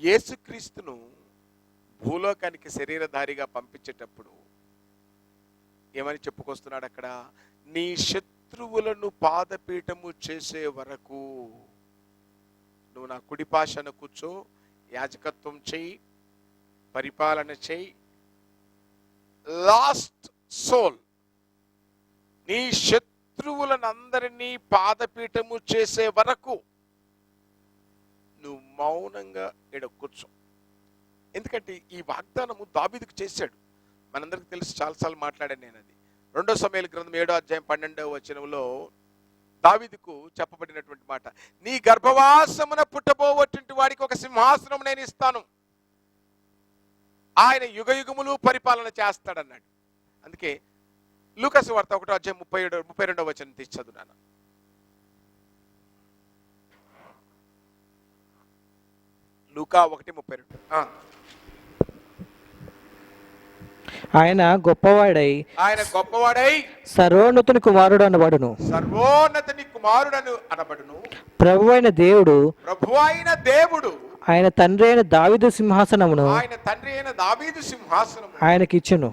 యేసుక్రీస్తును భూలోకానికి శరీరధారిగా పంపించేటప్పుడు ఏమని చెప్పుకొస్తున్నాడు అక్కడ? నీ శత్రువులను పాదపీఠము చేసే వరకు నువ్వు నా కుడిపాశన కూర్చో, యాజకత్వం చెయ్యి, పరిపాలన చెయ్యి. లాస్ట్ సోల్, నీ శత్రువులనందరినీ పాదపీఠము చేసే వరకు నువ్వు మౌనంగా కూర్చో. ఎందుకంటే ఈ వాగ్దానము దావీదుకు చేశాడు. మనందరికి తెలుసు, చాలాసార్లు మాట్లాడాను నేను అది. 2 సమూయేలు గ్రంథం 7వ అధ్యాయం 12వ వచనంలో దావీదుకు చెప్పబడినటువంటి మాట, నీ గర్భవాసమున పుట్టబోవటువంటి వాడికి ఒక సింహాసనం నేను ఇస్తాను, ఆయన యుగయుగములు పరిపాలన చేస్తాడన్నాడు. అందుకే లూకాసు వార్త 1వ అధ్యాయం 32వ వచనం తీసి చదువునాను. లూకా 1:32. ఆయన గొప్పవాడై సర్వోన్నతుని కుమారుడు అనబడును. ప్రభువైన దేవుడు ఆయన తండ్రి అయిన దావీదు సింహాసనమును ఆయనకిచ్చును.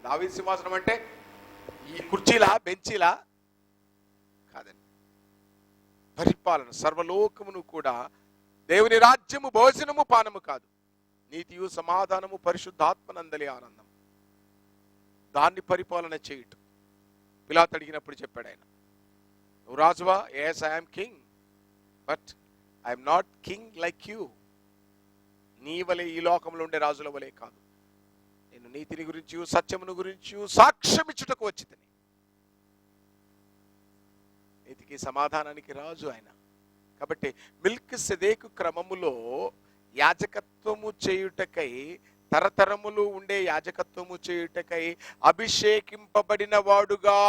దావీదు సింహాసనం అంటే ఈ కుర్చీలా బెంచీలా కాదండి. పరిపాలన సర్వలోకమును కూడా దేవుని రాజ్యము భోజనము పానము కాదు, నీతియు సమాధానము పరిశుద్ధాత్మనందలి ఆనందం. దాన్ని పరిపాలన చేయటం. పిలాతు అడిగినప్పుడు చెప్పాడు ఆయన, నువ్వు రాజువా? Yes, I'm king, but I'm not king like you. నీ వలె ఈ లోకంలో ఉండే రాజుల వలె కాదు, నేను నీతిని గురించి సత్యమును గురించి సాక్ష్యం ఇచ్చుటకు వచ్చితిని. నీతికి సమాధానానికి రాజు ఆయన. కాబట్టి మెల్కీసెదెకు క్రమములో యాజకత్వము చేయుటకై, తరతరములు ఉండే యాజకత్వము చేయుటకై అభిషేకింపబడిన వాడుగా,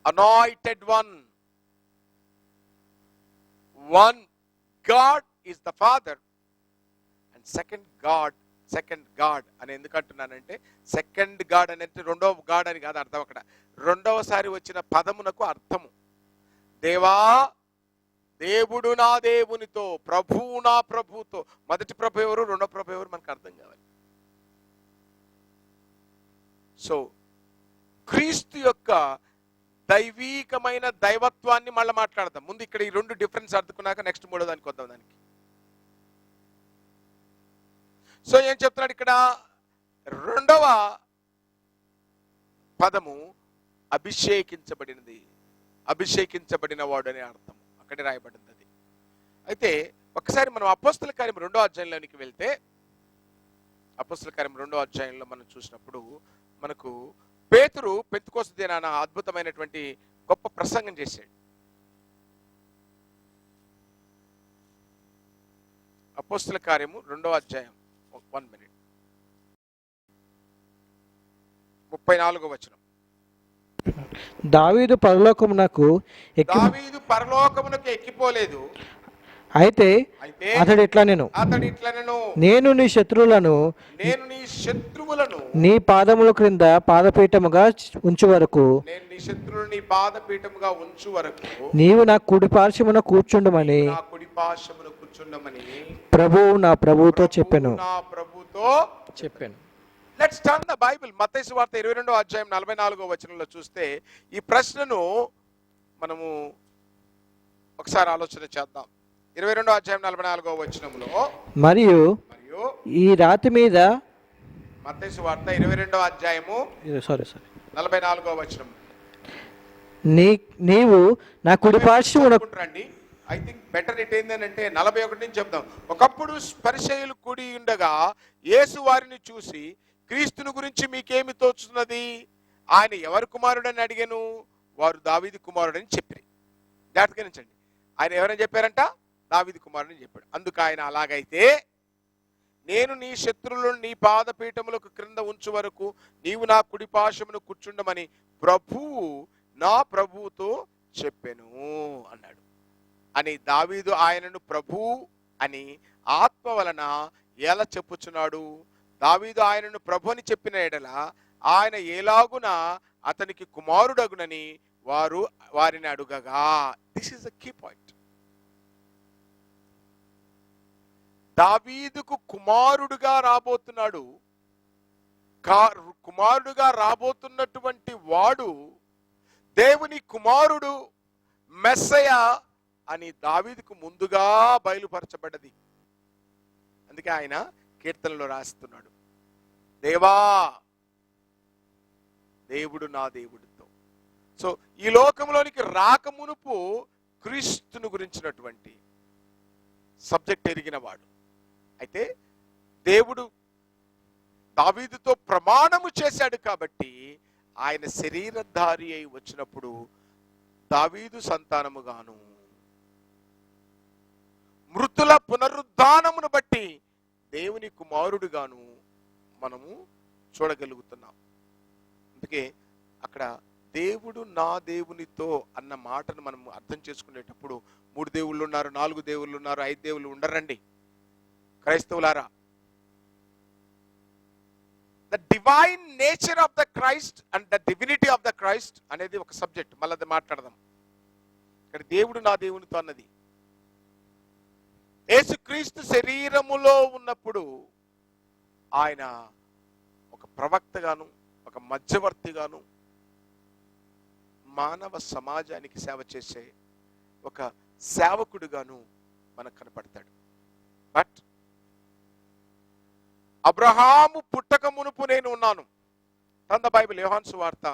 anointed one God is the father and second God అని ఎందుకు అంటున్నానంటే, సెకండ్ గాడ్ అని అంటే రెండవ గాడ్ అని కాదు అర్థం. అక్కడ రెండవసారి వచ్చిన పదమునకు అర్థము దేవా, దేవుడు నా దేవునితో, ప్రభువు నా ప్రభుతో. మొదటి ప్రభు ఎవరు, రెండో ప్రభు ఎవరు మనకు అర్థం కావాలి. సో క్రీస్తు యొక్క దైవీకమైన దైవత్వాన్ని మళ్ళీ మాట్లాడదాం. ముందు ఇక్కడ ఈ రెండు డిఫరెన్స్ అర్థకున్నాక నెక్స్ట్ మూడో దానికి వద్దాం. దానికి సో ఏం చెప్తున్నాడు ఇక్కడ? రెండవ పదము అభిషేకించబడినది, అభిషేకించబడిన వాడు అనే అర్థం అక్కడే రాయబడింది. అది అయితే ఒకసారి మనం అపోస్తల కార్యం 2వ అధ్యాయంలోనికి వెళ్తే, అపోస్తల కార్యం 2వ అధ్యాయంలో మనం చూసినప్పుడు మనకు పేతురు పెంతెకోస్తు దినాన అద్భుతమైనటువంటి గొప్ప ప్రసంగం చేశాడు. అపోస్తల కార్యము 2వ అధ్యాయం 1 minute 34వ వచనం. దావీదు పరలోకమునకు ఎక్కిపోలేదు, అయితే అతడు ఇట్లా నేను నీ శత్రువులను నీ పాదముల క్రింద పాదపీఠముగా ఉంచు వరకు, నీవు నా కుడి పార్శ్వమున కూర్చుండమని ప్రభువు నా ప్రభువుతో చెప్పాను. Let's turn the Bible. మత్తయి సువార్త 22వ అధ్యాయం 44వ వచనంలో చూస్తే ఈ ప్రశ్నను మనము ఒకసారి ఆలోచన చేద్దాం. 22వ అధ్యాయం 44వ వచనంలో, మరియు ఈ రాతి మీద, మత్తయి సువార్త 22వ అధ్యాయము 44వ వచనం, నీవు నా కుడి పార్శ్వమున రండి. ఐ థింక్ బెటర్ ఇట్ ఏంటంటే 41 నుంచి చెప్దాం. ఒకప్పుడు పరిసయ్యులు కూడి ఉండగా యేసు వారిని చూసి, క్రీస్తుని గురించి మీకేమి తోచుతున్నది? ఆయన ఎవరి కుమారుడని అడిగాను. వారు దావీదు కుమారుడని చెప్పారు. జాగ్రత్తగా గమనించండి, ఆయన ఎవరని చెప్పారంట? దావీదు కుమారుడని చెప్పాడు. అందుకు ఆయన, అలాగైతే నేను నీ శత్రువులను నీ పాదపీఠములకు క్రింద ఉంచు వరకు నీవు నా కుడి పార్శ్వమున కూర్చుండమని ప్రభువు నా ప్రభువుతో చెప్పెను అన్నాడు. అని దావీదు ఆయనను ప్రభువు అని ఆత్మ వలన ఎలా చెప్పుచున్నాడు? దావీదు ఆయనను ప్రభు అని చెప్పిన ఎడల ఆయన ఎలాగున అతనికి కుమారుడగునని వారిని అడుగగా. This is the key point. దావీదుకు కుమారుడుగా రాబోతున్నాడు. కుమారుడుగా రాబోతున్నటువంటి వాడు దేవుని కుమారుడు, మెస్సయ అని దావీదుకు ముందుగా బయలుపరచబడ్డది. అందుకే ఆయన కీర్తనలో రాస్తున్నాడు, దేవా, దేవుడు నా దేవుడితో. సో ఈ లోకంలోనికి రాకమునుపు క్రీస్తును గురించినటువంటి సబ్జెక్ట్ ఎరిగిన వాడు. అయితే దావీదుతో ప్రమాణము చేశాడు కాబట్టి ఆయన శరీరధారి అయి వచ్చినప్పుడు దావీదు సంతానముగాను, మృతుల పునరుద్ధానమును బట్టి దేవుని కుమారుడుగాను మనము చూడగలుగుతున్నాం. అందుకే అక్కడ దేవుడు నా దేవునితో అన్న మాటను మనం అర్థం చేసుకునేటప్పుడు 3 దేవుళ్ళు ఉన్నారు, 4 దేవుళ్ళు ఉన్నారు, 5 దేవుళ్ళు ఉండరండి క్రైస్తవులారా. The divine nature of the Christ and the divinity of the Christ అనేది ఒక సబ్జెక్ట్, మళ్ళీ అది మాట్లాడదాం. ఇక్కడ దేవుడు నా దేవునితో అన్నది యేసుక్రీస్తు శరీరములో ఉన్నప్పుడు ఆయన ఒక ప్రవక్తగాను, ఒక మధ్యవర్తిగాను, మానవ సమాజానికి సేవ చేసే ఒక సేవకుడుగాను మనకు కనపడతాడు. బట్ అబ్రహాము పుట్టక మునుపు నేను ఉన్నాను. ద బైబిల్, యోహాను సువార్త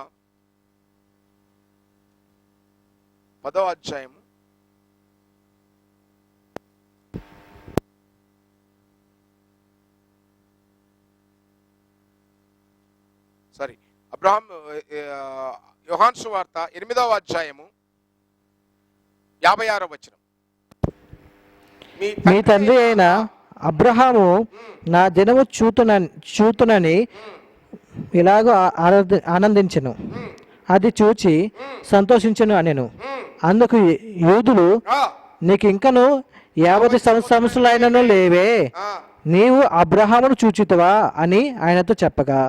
10వ అధ్యాయం యోహాను సువార్త 8వ అధ్యాయము 56వ వచనం. మీ తండ్రి అయిన అబ్రహాము నా దినము చూతునని ఇలాగో ఆనందించెను, అది చూచి సంతోషించను అనెను. అందుకు యూదులు, నీకు ఇంకను 50 సంవత్సరాలైనను లేవే, నీవు అబ్రహామును చూచితివా అని ఆయనతో చెప్పగా,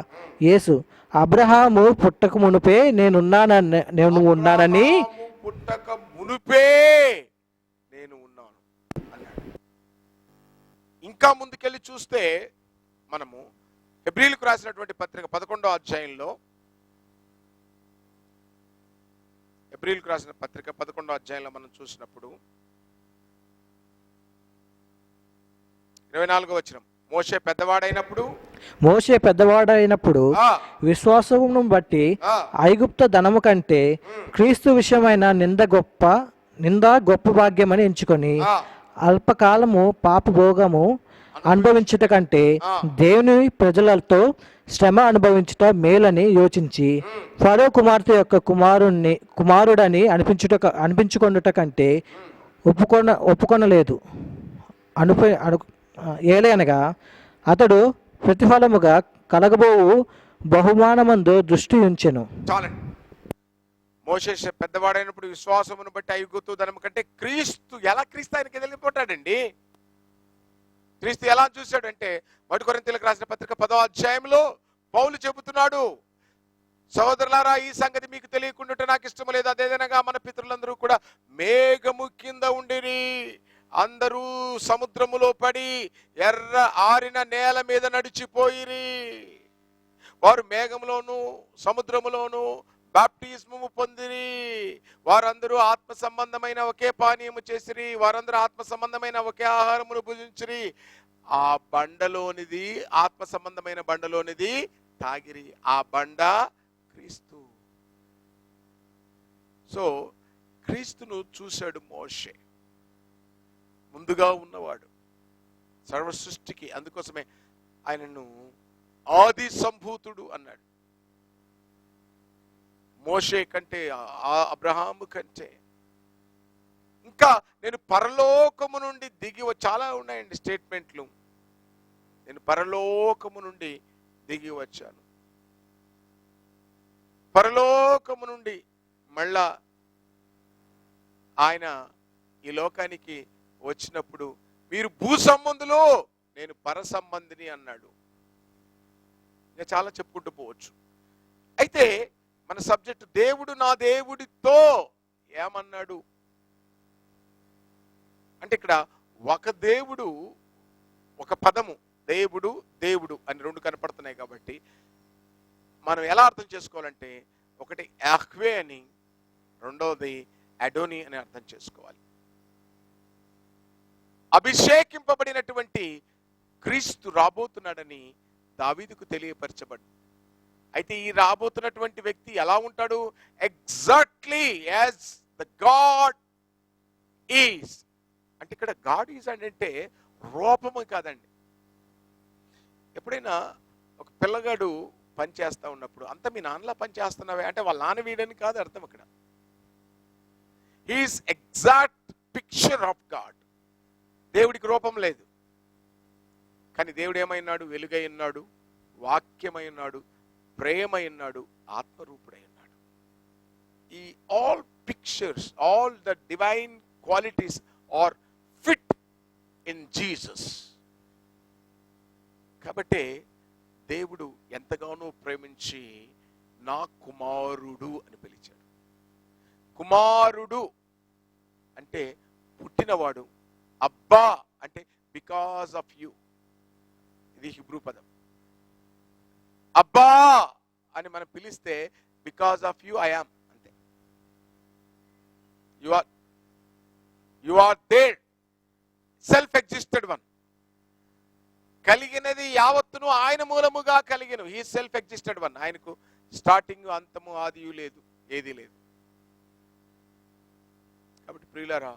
యేసు, అబ్రహాము పుట్టక మునుపే నేను ఉన్నానని పుట్టక మునుపే నేను ఉన్నాను అన్నాడు. ఇంకా ముందుకెళ్ళి చూస్తే మనము హెబ్రీయులకు రాసినటువంటి పత్రిక 11వ అధ్యాయంలో, హెబ్రీయులకు రాసిన పత్రిక 11వ అధ్యాయంలో మనం చూసినప్పుడు 24వ వచనం, మోషే పెద్దవాడైనప్పుడు విశ్వాసమును బట్టి ఐగుప్త ధనము కంటే క్రీస్తు విషయమైన నింద గొప్ప భాగ్యమని ఎంచుకొని అల్పకాలము పాప భోగము అనుభవించుట కంటే దేవుని ప్రజలతో శ్రమ అనుభవించుట మేలని యోచించి ఫరో కుమార్తె యొక్క కుమారుడని అనిపించుకొనుట కంటే ఒప్పుకొనలేదు. ఏలయనగా అతడు ప్రతిఫలముగా కలగబోవు బహుమానమందు దృష్టి ఉంచెను. చాలండి. మోషే పెద్దవాడైనప్పుడు విశ్వాసమును బట్టి ఐగుప్తు ధనము కంటే క్రీస్తు ఆయనకి వెళ్ళిపోతాడండి. క్రీస్తు ఎలా చూశాడంటే 1 కొరింథీయులకు రాసిన పత్రిక 10వ అధ్యాయంలో పౌలు చెబుతున్నాడు, సహోదరులారా, ఈ సంగతి మీకు తెలియకుండా నాకు ఇష్టం లేదు. అదేదనగా మన పితరులందరూ కూడా మేఘము కింద ఉండిరి, అందరూ సముద్రములో పడి ఎర్ర ఆరిన నేల మీద నడిచిపోయిరి. వారు మేఘములోను సముద్రములోను బాప్టిజము పొందిరి. వారందరూ ఆత్మ సంబంధమైన ఒకే పానీయము చేసిరి. వారందరూ ఆత్మ సంబంధమైన ఒకే ఆహారమును భుజించిరి. ఆ బండలోనిది, ఆత్మ సంబంధమైన బండలోనిది తాగిరి. ఆ బండ క్రీస్తు. సో క్రీస్తును చూశాడు మోషే, ముందుగా ఉన్నవాడు సర్వ సృష్టికి. అందుకోసమే ఆయనను ఆది సంభూతుడు అన్నాడు. మోషే కంటే, అబ్రహాము కంటే ఇంకా నేను పరలోకము నుండి చాలా ఉన్నాయండి స్టేట్మెంట్లు. నేను పరలోకము నుండి దిగి వచ్చాను, పరలోకము నుండి మళ్ళా ఆయన ఈ లోకానికి వచ్చినప్పుడు మీరు భూ సంబంధులు, నేను పర సంబంధిని అన్నాడు. ఇంకా చాలా చెప్పుకుంటూ పోవచ్చు. అయితే మన సబ్జెక్ట్, దేవుడు నా దేవుడితో ఏమన్నాడు అంటే, ఇక్కడ ఒక దేవుడు, ఒక పదము దేవుడు దేవుడు అని 2 కనపడుతున్నాయి. కాబట్టి మనం ఎలా అర్థం చేసుకోవాలంటే, ఒకటి యాహ్వే అని, రెండవది అడోని అని అర్థం చేసుకోవాలి. అభిషేకింపబడినటువంటి క్రీస్తు రాబోతున్నాడని దావీదుకు తెలియపరచబడి, అయితే ఈ రాబోతున్నటువంటి వ్యక్తి ఎలా ఉంటాడు? Exactly as the God is. అంటే ఇక్కడ గాడ్ ఈజ్ అంటే రూపము కాదండి. ఎప్పుడైనా ఒక పిల్లగాడు పని చేస్తా ఉన్నప్పుడు అంత మీ నాన్నలా పని చేస్తున్నావే అంటే వాళ్ళ నాన్న వీడని కాదు అర్థం అక్కడ. He is exact picture of God. దేవుడికి రూపం లేదు, కానీ దేవుడు ఏమైనాడు? వెలుగై ఉన్నాడు, వాక్యమై ఉన్నాడు, ప్రేమై ఉన్నాడు, ఆత్మరూపుడై ఉన్నాడు. ఈ all pictures, all the divine qualities are fit in Jesus. కాబట్టి దేవుడు ఎంతగానో ప్రేమించి నా కుమారుడు అని పిలిచాడు. కుమారుడు అంటే పుట్టినవాడు, అబ్బా అంటే బికాస్ ఆఫ్ యూ, ఇది హిబ్రూ పదం. అబ్బా అని మనం పిలిస్తే because of you I am అంతే. You are there, self existed one. కలిగినది యావత్తును ఆయన మూలముగా కలిగిన. He self existed one. ఆయనకు స్టార్టింగ్, అంతము, ఆదియు లేదు, ఏది లేదు. కాబట్టి ప్రియులారా,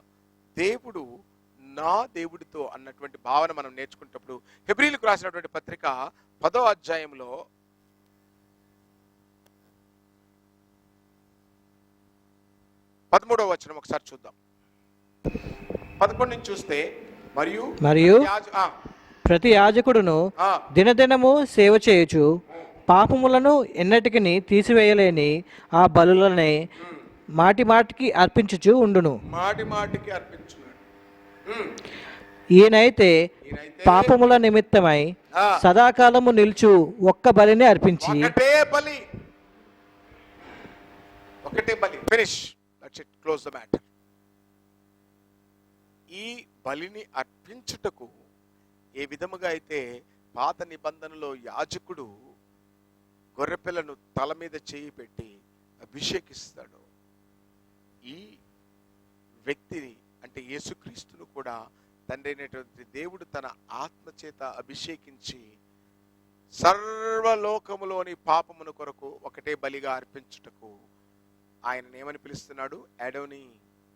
దేవుడు నా దేవుడితో అన్నటువంటి భావన మనం నేర్చుకున్నప్పుడు హెబ్రీలకు రాసినటువంటి పత్రిక 10వ అధ్యాయంలో 13వ వచనం ఒకసారి చూద్దాం. 11 నుంచి చూస్తే, మరియు ప్రతి యాజకుడును దినదినము సేవ చేయుచు పాపములను ఎన్నటికి తీసివేయలేని ఆ బలులనే మాటి మాటికి అర్పించుచు ఉండును. ఈయనైతే పాపముల నిమిత్తమై సదాకాలము నిల్చు ఒక్క బలిని అర్పించి, ఒకటే బలి, finish, that's it, close the matter. ఈ బలిని అర్పించుటకు ఏ విధముగా అయితే పాత నిబంధనలో యాజకుడు గొర్రెపిల్లను తల మీద చేయి పెట్టి అభిషేకిస్తాడు, ఈ వ్యక్తిని అంటే యేసుక్రీస్తును కూడా తండ్రి అయినటువంటి దేవుడు తన ఆత్మచేత అభిషేకించి సర్వలోకములోని పాపమును కొరకు ఒకటే బలిగా అర్పించుటకు ఆయనను ఏమని పిలుస్తున్నాడు? అడోని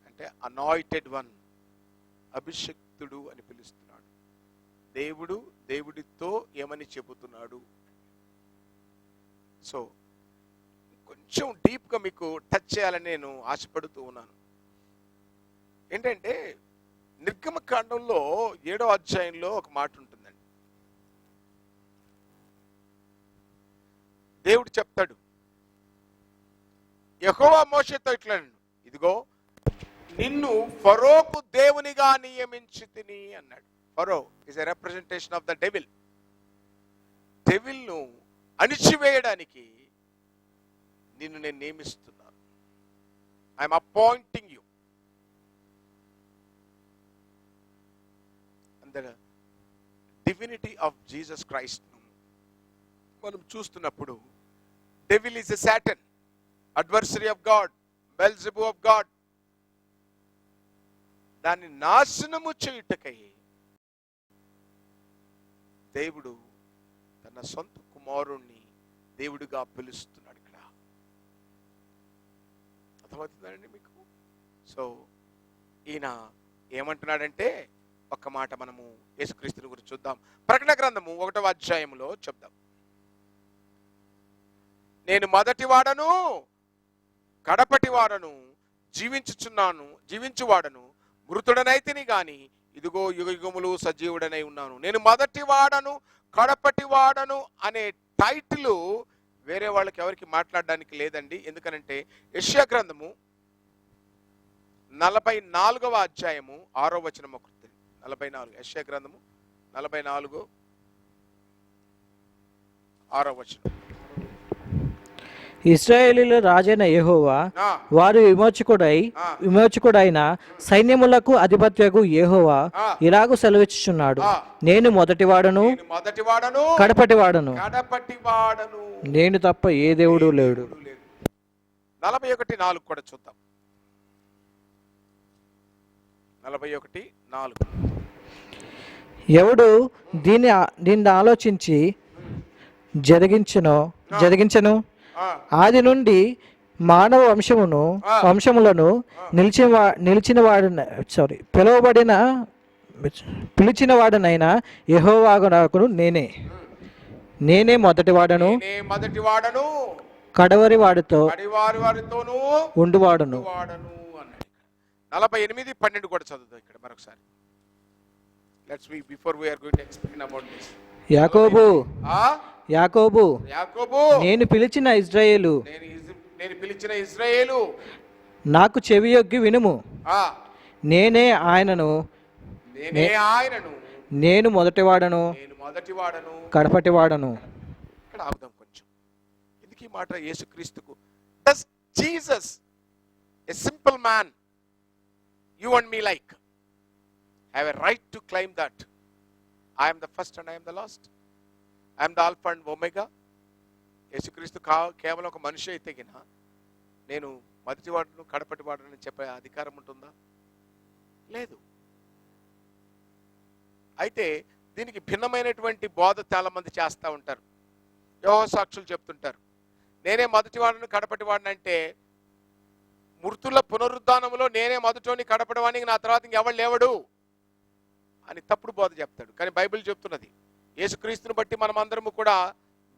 అంటే అనాయింటెడ్ వన్, అభిషక్తుడు అని పిలుస్తున్నాడు. దేవుడు దేవుడితో ఏమని చెబుతున్నాడు? సో కొంచెం డీప్గా మీకు టచ్ చేయాలని నేను ఆశపడుతూ ఉన్నాను. ఏంటంటే నిర్గమకాండంలో 7వ అధ్యాయంలో ఒక మాట ఉంటుందండి. దేవుడు చెప్తాడు, యెహోవా మోషేతో ఇట్లా, ఇదిగో నిన్ను ఫరోకు దేవునిగా నియమించితిని అన్నాడు. ఫరో is a representation of the devil. డెవిల్ను అణిచివేయడానికి నిన్ను నేను నియమిస్తున్నాను. I'm appointing you. And the divinity of Jesus Christ మనం చూస్తున్నప్పుడు devil is a Satan, adversary of God, Beelzebub of God. దాన్ని నాశనము చేయుటకై దేవుడు తన సొంత కుమారుణ్ణి దేవుడిగా పిలుస్తున్నాడు. ఇక్కడ అర్థమవుతుందండి మీకు? సో ఈయన ఏమంటున్నాడంటే, ఒక్క మాట మనము యేసుక్రీస్తుని గురించి చూద్దాం. ప్రకటన గ్రంథము 1వ అధ్యాయంలో చెప్దాం. నేను మొదటి వాడను కడపటి వాడను, జీవించువాడను, మృతుడనైతిని గాని ఇదిగో యుగయుగములు సజీవుడనై ఉన్నాను. నేను మొదటి వాడను కడపటి వాడను అనే టైటిల్ వేరే వాళ్ళకి ఎవరికి మాట్లాడడానికి లేదండి. ఎందుకనంటే యెషయా గ్రంథము 44వ అధ్యాయము 6వ వచనం ఒకటి, 44 యెషయా గ్రంథము 44 6వ వచనం. ఇశ్రాయేలీయుల రాజైన యెహోవా వారి విమోచకుడైన సైన్యములకు అధిపత్యకు యెహోవా ఇలాగూ సెలవిచ్చుచున్నాడు, నేను మొదటివాడను కడపటివాడను, నేను తప్ప ఏ దేవుడు లేడు. 41:4 కూడా చూద్దాం. 41:4 ఎవడు దీన్ని ఆలోచించి జరిగించను ఆది నుండి మానవ వంశములను పిలిచిన వాడనైనా యెహోవాగునకు నేనే. నేనే మొదటివాడను, నేనే మొదటివాడను, కడవరి వాడితో వారితోనూ ఉండువాడును. వాడను అన్నాడు. 48:12 కూడా చదువుతాం ఇక్కడ మరొకసారి. Let's we before we are going to explain about this. యాకోబు, ఆ యాకోబు, యాకోబు, నేను పిలిచిన ఇజ్రాయేలు, నేను పిలిచిన ఇశ్రాయేలు, నాకు చెవియొగ్గి వినుము. ఆ నేనే ఆయనను, నేనే ఆయనను, నేను మొదటివాడను, నేను మొదటివాడను, కడపటివాడను. ఇక్కడ ఆగుదాం కొంచెం. ఎందుకు ఈ మాట యేసుక్రీస్తుకు? Does Jesus a simple man you and me like have a right to claim that I am the first and I am the last, I am the alpha and omega? యేసుక్రీస్తు కేవలం ఒక మనిషి అయితే గిన నేను మొదటివాడును కడపటివాడును చెప్పే అధికారం ఉంటుందా? లేదు. అయితే దీనికి భిన్నమైనటువంటి బోధ చాలా మంది చేస్తూ ఉంటారు. యెహోవా సాక్షులు చెప్తుంటారు, నేనే మొదటివాడును కడపటివాడును అంటే మృతుల పునరుద్ధానంలో నేనే మొదటోని కడపటివాడిని, నా తర్వాత ఇంకెవడు లేవడు అని తప్పుడు బోధ చెప్తాడు. కానీ బైబిల్ చెప్తున్నది యేసుక్రీస్తుని బట్టి మనం అందరము కూడా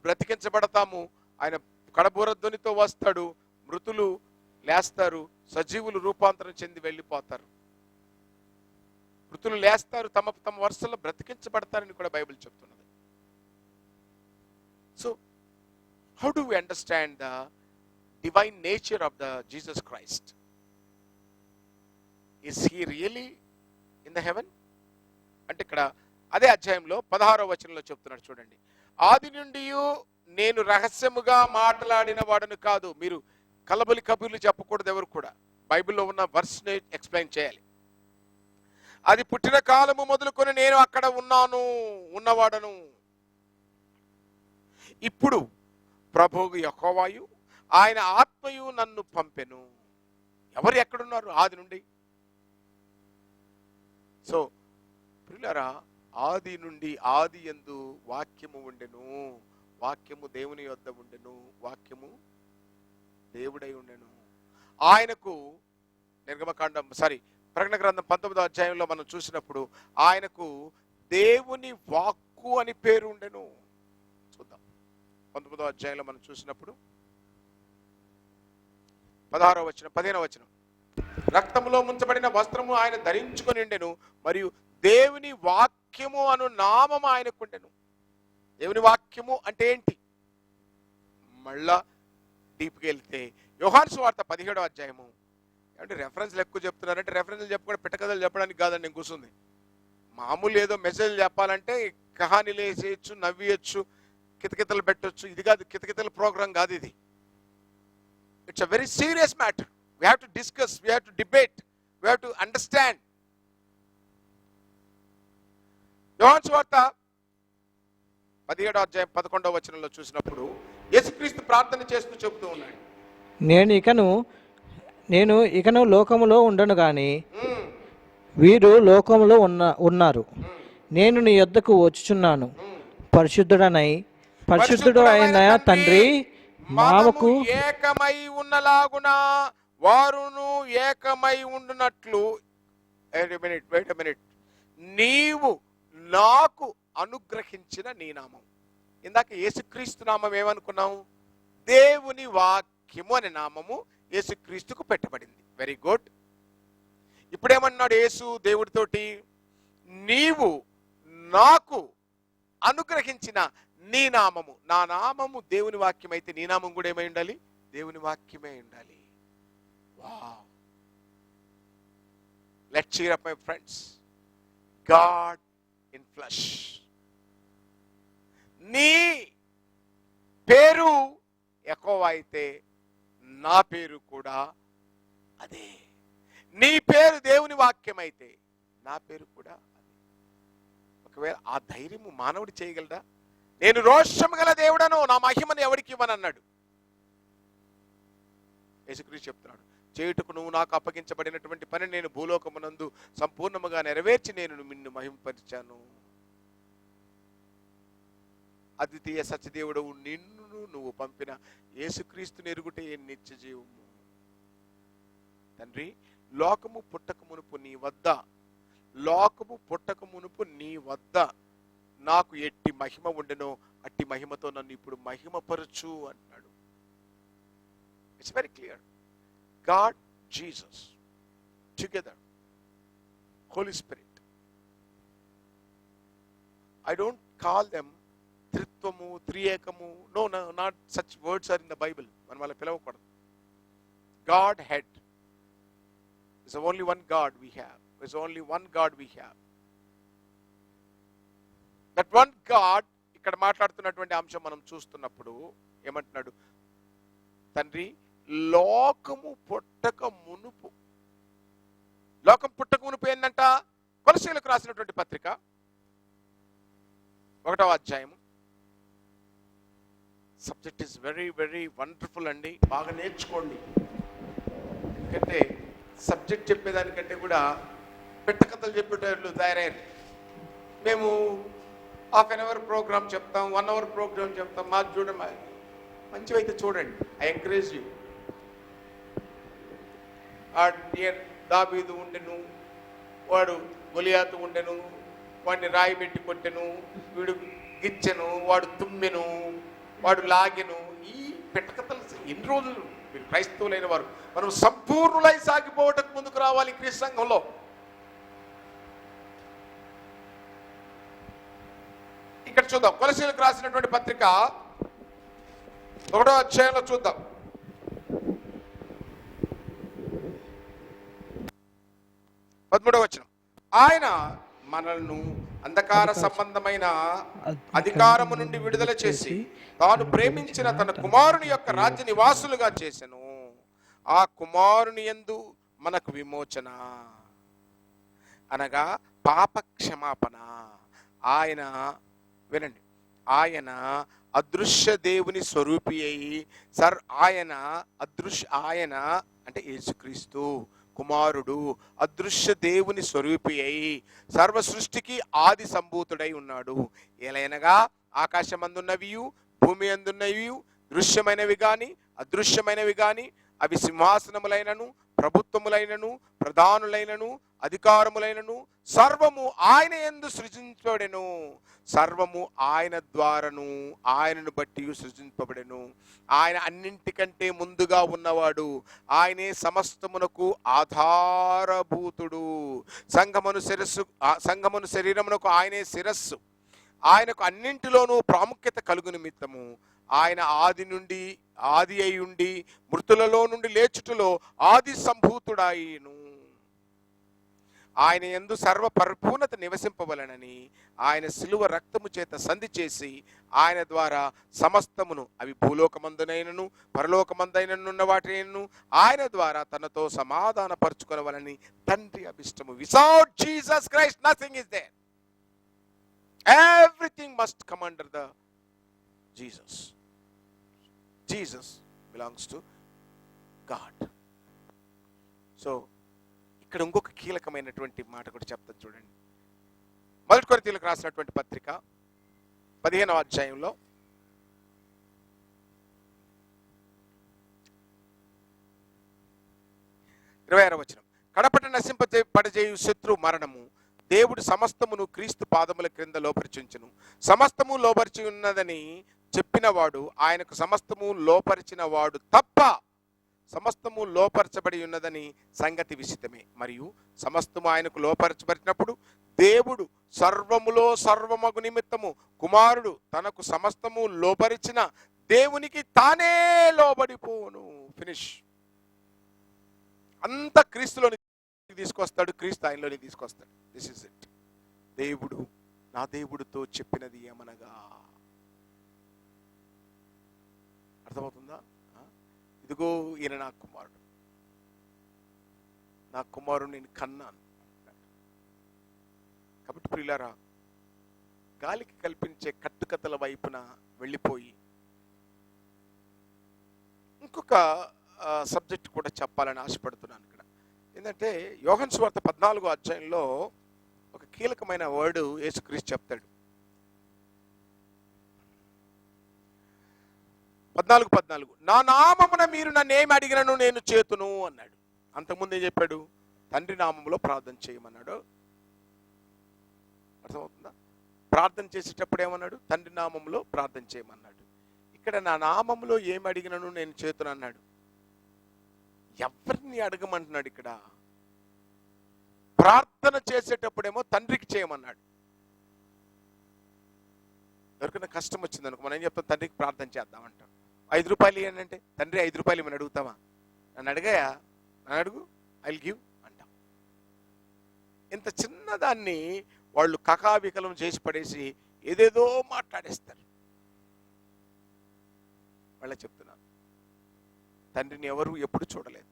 బ్రతికించబడతాము. ఆయన కడబూరధ్వనితో వస్తాడు, మృతులు లేస్తారు, సజీవులు రూపాంతరం చెంది వెళ్ళిపోతారు. మృతులు లేస్తారు, తమ తమ వరుసలో బ్రతికించబడతారని కూడా బైబిల్ చెప్తున్నది. So how do we understand the divine nature of the Jesus Christ? Is he really in the heaven? అంటే ఇక్కడ అదే అధ్యాయంలో 16వ వచనంలో చెప్తున్నాడు చూడండి. ఆది నుండి నేను రహస్యముగా మాట్లాడిన వాడను కాదు. మీరు కలబలి కబుర్లు చెప్పకూడదు ఎవరు కూడా. బైబిల్లో ఉన్న వర్స్ని ఎక్స్ప్లెయిన్ చేయాలి. అది పుట్టిన కాలము మొదలుకొని నేను అక్కడ ఉన్నవాడను. ఇప్పుడు ప్రభువు యెహోవాయు ఆయన ఆత్మయు నన్ను పంపెను. ఎవరు ఎక్కడున్నారు? ఆది నుండి. సో ప్రియులారా, ఆది నుండి, ఆది యందు వాక్యము ఉండెను, వాక్యము దేవుని యొద్ద ఉండెను, వాక్యము దేవుడై ఉండెను. ఆయనకు ప్రకటన గ్రంథం 19వ అధ్యాయంలో మనం చూసినప్పుడు ఆయనకు దేవుని వాక్కు అని పేరు ఉండెను. చూద్దాం 19వ అధ్యాయంలో మనం చూసినప్పుడు 15వ వచనం. రక్తములో ముంచబడిన వస్త్రము ఆయన ధరించుకొని ఉండెను, మరియు దేవుని వాక్యము అను నామము ఆయనకుండెను. దేవుని వాక్యము అంటే ఏంటి? మళ్ళా డీప్కి వెళ్తే యోహాను సువార్త 17వ అధ్యాయము. అంటే రెఫరెన్స్లు ఎక్కువ చెప్తున్నారంటే రెఫరెన్స్లు చెప్పకుండా పిట్టకథలు చెప్పడానికి కాదని నేను కూర్చుంది. మామూలు ఏదో మెసేజ్ చెప్పాలంటే కహానీలు వేసేయచ్చు, నవ్వేయచ్చు, కితకితలు పెట్టచ్చు. ఇది కాదు, కితకితల ప్రోగ్రాం కాదు ఇది. It's a very serious matter. We have to discuss, we have to debate, we have to understand. యోహాను సువార్త 17వ అధ్యాయం 11వ వచనంలో చూసినప్పుడు యేసుక్రీస్తు ప్రార్థన చేస్తూ చెబుతూ ఉన్నాడు, నేను ఇకను లోకములో ఉండను గాని వీరు లోకములో ఉన్నారు. నేను నీ యొద్దకు వచ్చుచున్నాను. పరిశుద్ధుడు అయిన తండ్రి మామకు ఏకమై ఉన్నలాగున వారును ఏకమై ఉండునట్లు. Wait a minute. నీవు నాకు అనుగ్రహించిన నీ నామం. ఇందాక యేసుక్రీస్తు నామం ఏమనుకున్నాము? దేవుని వాక్యము అనే నామము యేసుక్రీస్తుకు పెట్టబడింది. Very good. ఇప్పుడేమన్నాడు యేసు దేవుడితోటి? నీవు నాకు అనుగ్రహించిన నీ నామము. నా నామము దేవుని వాక్యం అయితే నీ నామం కూడా ఏమై ఉండాలి? దేవుని వాక్యమే ఉండాలి. Wow. Let's cheer up my friends. God in flesh. నీ పేరు యెహోవా అయితే నా పేరు కూడా అదే. నీ పేరు దేవుని వాక్యం అయితే నా పేరు కూడా అదే. ఒకవేళ ఆ ధైర్యము మానవుడు చేయగలడా? నేను రోషము గల దేవుడను, నా మహిమను ఎవరికి ఇవ్వనన్నాడు యేసుక్రీస్తు చెప్తున్నాడు. చేయుటకు నువ్వు నాకు అప్పగించబడినటువంటి పని నేను భూలోకమునందు సంపూర్ణముగా నెరవేర్చి నేను నిన్ను మహిమపరిచాను. అద్వితీయ సత్యదేవుడు నిన్ను నువ్వు పంపిన యేసుక్రీస్తుని ఎరుగుటే నిత్య జీవము. తండ్రి, లోకము పుట్టక మునుపు నీ వద్ద నాకు ఎట్టి మహిమ ఉండెనో అట్టి మహిమతో నన్ను ఇప్పుడు మహిమపరచు అంటున్నాడు. It's very clear. God, Jesus together, Holy Spirit. I don't call them త్రిత్వము, త్రియేకము. No, not such words are in the Bible. మనం అలా పిలవకూడదు. Godhead. It's only one God we have. It's only one God we have. That one God, ఇక్కడ మాట్లాడుతున్నటువంటి అంశం మనం చూస్తున్నప్పుడు ఏమంటున్నాడు? తండ్రి, లోకము పుట్టక మునుపు. లోకం పుట్టక మునుపు ఏంటంట? కొలస్సీయులకు రాసినటువంటి పత్రిక 1వ అధ్యాయము. Subject is very very wonderful అండి, బాగా నేర్చుకోండి. ఎందుకంటే సబ్జెక్ట్ చెప్పేదానికంటే కూడా పెట్టకథలు చెప్పేటట్లు తయారయ్యారు. మేము ½ అవర్ ప్రోగ్రామ్ చెప్తాం, 1 అవర్ ప్రోగ్రామ్ చెప్తాం. మాకు చూడండి, మంచివైతే చూడండి. I encourage you. దావీదు ఉండెను, వాడు గొలియాతు ఉండెను, వాడిని రాయి పెట్టి కొట్టెను, వీడు గిచ్చెను, వాడు తుమ్మెను, వాడు లాగెను. ఈ పెట్టకథలు ఎన్ని రోజులు? మీరు క్రైస్తవులైన వారు మనం సంపూర్ణులై సాగిపోవటకు ముందుకు రావాలి క్రీస్తు సంఘంలో. ఇక్కడ చూద్దాం, కొలస్సీయులకు రాసినటువంటి పత్రిక 1వ అధ్యాయంలో చూద్దాం. 13వ వచనం. ఆయన మనల్ని అంధకార సంబంధమైన అధికారము నుండి విడుదల చేసి తాను ప్రేమించిన తన కుమారుని యొక్క రాజ్య నివాసులుగా చేసెను. ఆ కుమారుని యందు మనకు విమోచన, అనగా పాప క్షమాపణ. ఆయన, వినండి, ఆయన అదృశ్య దేవుని స్వరూపి అయి ఆయన అంటే యేసుక్రీస్తు కుమారుడు అదృశ్య దేవుని స్వరూపి అయి సర్వ సృష్టికి ఆది సంభూతుడై ఉన్నాడు. ఎలైనగా ఆకాశమందున్నవియు భూమి అందున్నవియు దృశ్యమైనవి గాని అదృశ్యమైనవి గాని అవి సింహాసనములైనను ప్రభుత్వములైనను ప్రధానులైనను అధికారములైనను సర్వము ఆయన యందు సృజించబడెను. సర్వము ఆయన ద్వారాను ఆయనను బట్టి సృజింపబడెను. ఆయన అన్నింటికంటే ముందుగా ఉన్నవాడు. ఆయనే సమస్తమునకు ఆధారభూతుడు. సంఘమును శరీరమునకు ఆయనే శిరస్సు. ఆయనకు అన్నింటిలోనూ ప్రాముఖ్యత కలుగు నిమిత్తము ఆయన ఆది అయి ఉండి మృతులలో నుండి లేచుటలో ఆది సంభూతుడాయిను. ఆయన యందు సర్వ పరిపూర్ణత నివసింపవలనని ఆయన శిలువ రక్తము చేత సంధి చేసి ఆయన ద్వారా సమస్తమును, అవి భూలోకమందునైనను పరలోకమందైననున్న వాటినైనను ఆయన ద్వారా తనతో సమాధాన పరుచుకొనవలని తండ్రి అభిష్టము. Without Jesus Christ nothing is there. Everything must come under the Jesus. Jesus belongs to God. So ఇక్కడ ఇంకొక కీలకమైనటువంటి మాట కూడా చెప్తాను చూడండి. 1 కొరింథీయులకు రాసినటువంటి పత్రిక 15వ అధ్యాయంలో 26వ వచనం. కడపట నశింపజేయు శత్రు మరణము దేవుడు సమస్తమును క్రీస్తు పాదముల క్రింద లోపరిచుంచును. సమస్తము లోపరిచి ఉన్నదని చెప్పినవాడు ఆయనకు సమస్తము లోపరిచిన వాడు తప్ప సమస్తము లోపరచబడి ఉన్నదని సంగతి విషితమే. మరియు సమస్తము ఆయనకు లోపరచబడినప్పుడు దేవుడు సర్వములో సర్వమగు నిమిత్తము కుమారుడు తనకు సమస్తము లోపరిచిన దేవునికి తానే లోబడిపోను. ఫినిష్. అంత క్రీస్తులోని తీసుకొస్తాడు, క్రీస్తు ఆయనలోని తీసుకొస్తాడు. This is it. దేవుడు నా దేవుడితో చెప్పినది ఏమనగా, అర్థమవుతుందా? ఇదిగో ఈయన నా కుమారుడు, నా కుమారుడు నేను కన్నాను. కాబట్టి ప్రియులారా, గాలికి కల్పించే కట్టుకథల వైపున వెళ్ళిపోయి ఇంకొక సబ్జెక్ట్ కూడా చెప్పాలని ఆశపడుతున్నాను. ఇక్కడ ఏంటంటే యోహాను సువార్త 14వ అధ్యాయంలో ఒక కీలకమైన వర్డ్ యేసుక్రీస్తు చెప్తాడు. 14:14 నా నామమున మీరు నన్ను ఏమి అడిగినను నేను చేతును అన్నాడు. అంతకుముందు ఏం చెప్పాడు? తండ్రి నామములో ప్రార్థన చేయమన్నాడు. అర్థమవుతుందా? ప్రార్థన చేసేటప్పుడు ఏమన్నాడు? తండ్రి నామములో ప్రార్థన చేయమన్నాడు. ఇక్కడ నా నామములో ఏమి అడిగినను నేను చేతును అన్నాడు. ఎవరిని అడగమంటున్నాడు? ఇక్కడ ప్రార్థన చేసేటప్పుడేమో తండ్రికి చేయమన్నాడు. ఎవరికైనా కష్టం వచ్చింది అనుకో, మనం ఏం చెప్తాం? తండ్రికి ప్రార్థన చేద్దామంటాం. 5 రూపాయలు ఏంటంటే, తండ్రి 5 రూపాయలు ఇవ్వని అడుగుతామా? నన్ను అడిగాయా, నన్ను అడుగు, ఐల్ గివ్ అంటాం. ఇంత చిన్నదాన్ని వాళ్ళు కకావికలం చేసి పడేసి ఏదేదో మాట్లాడేస్తారు. వాళ్ళ చెప్తున్నాను, తండ్రిని ఎవరు ఎప్పుడు చూడలేదు.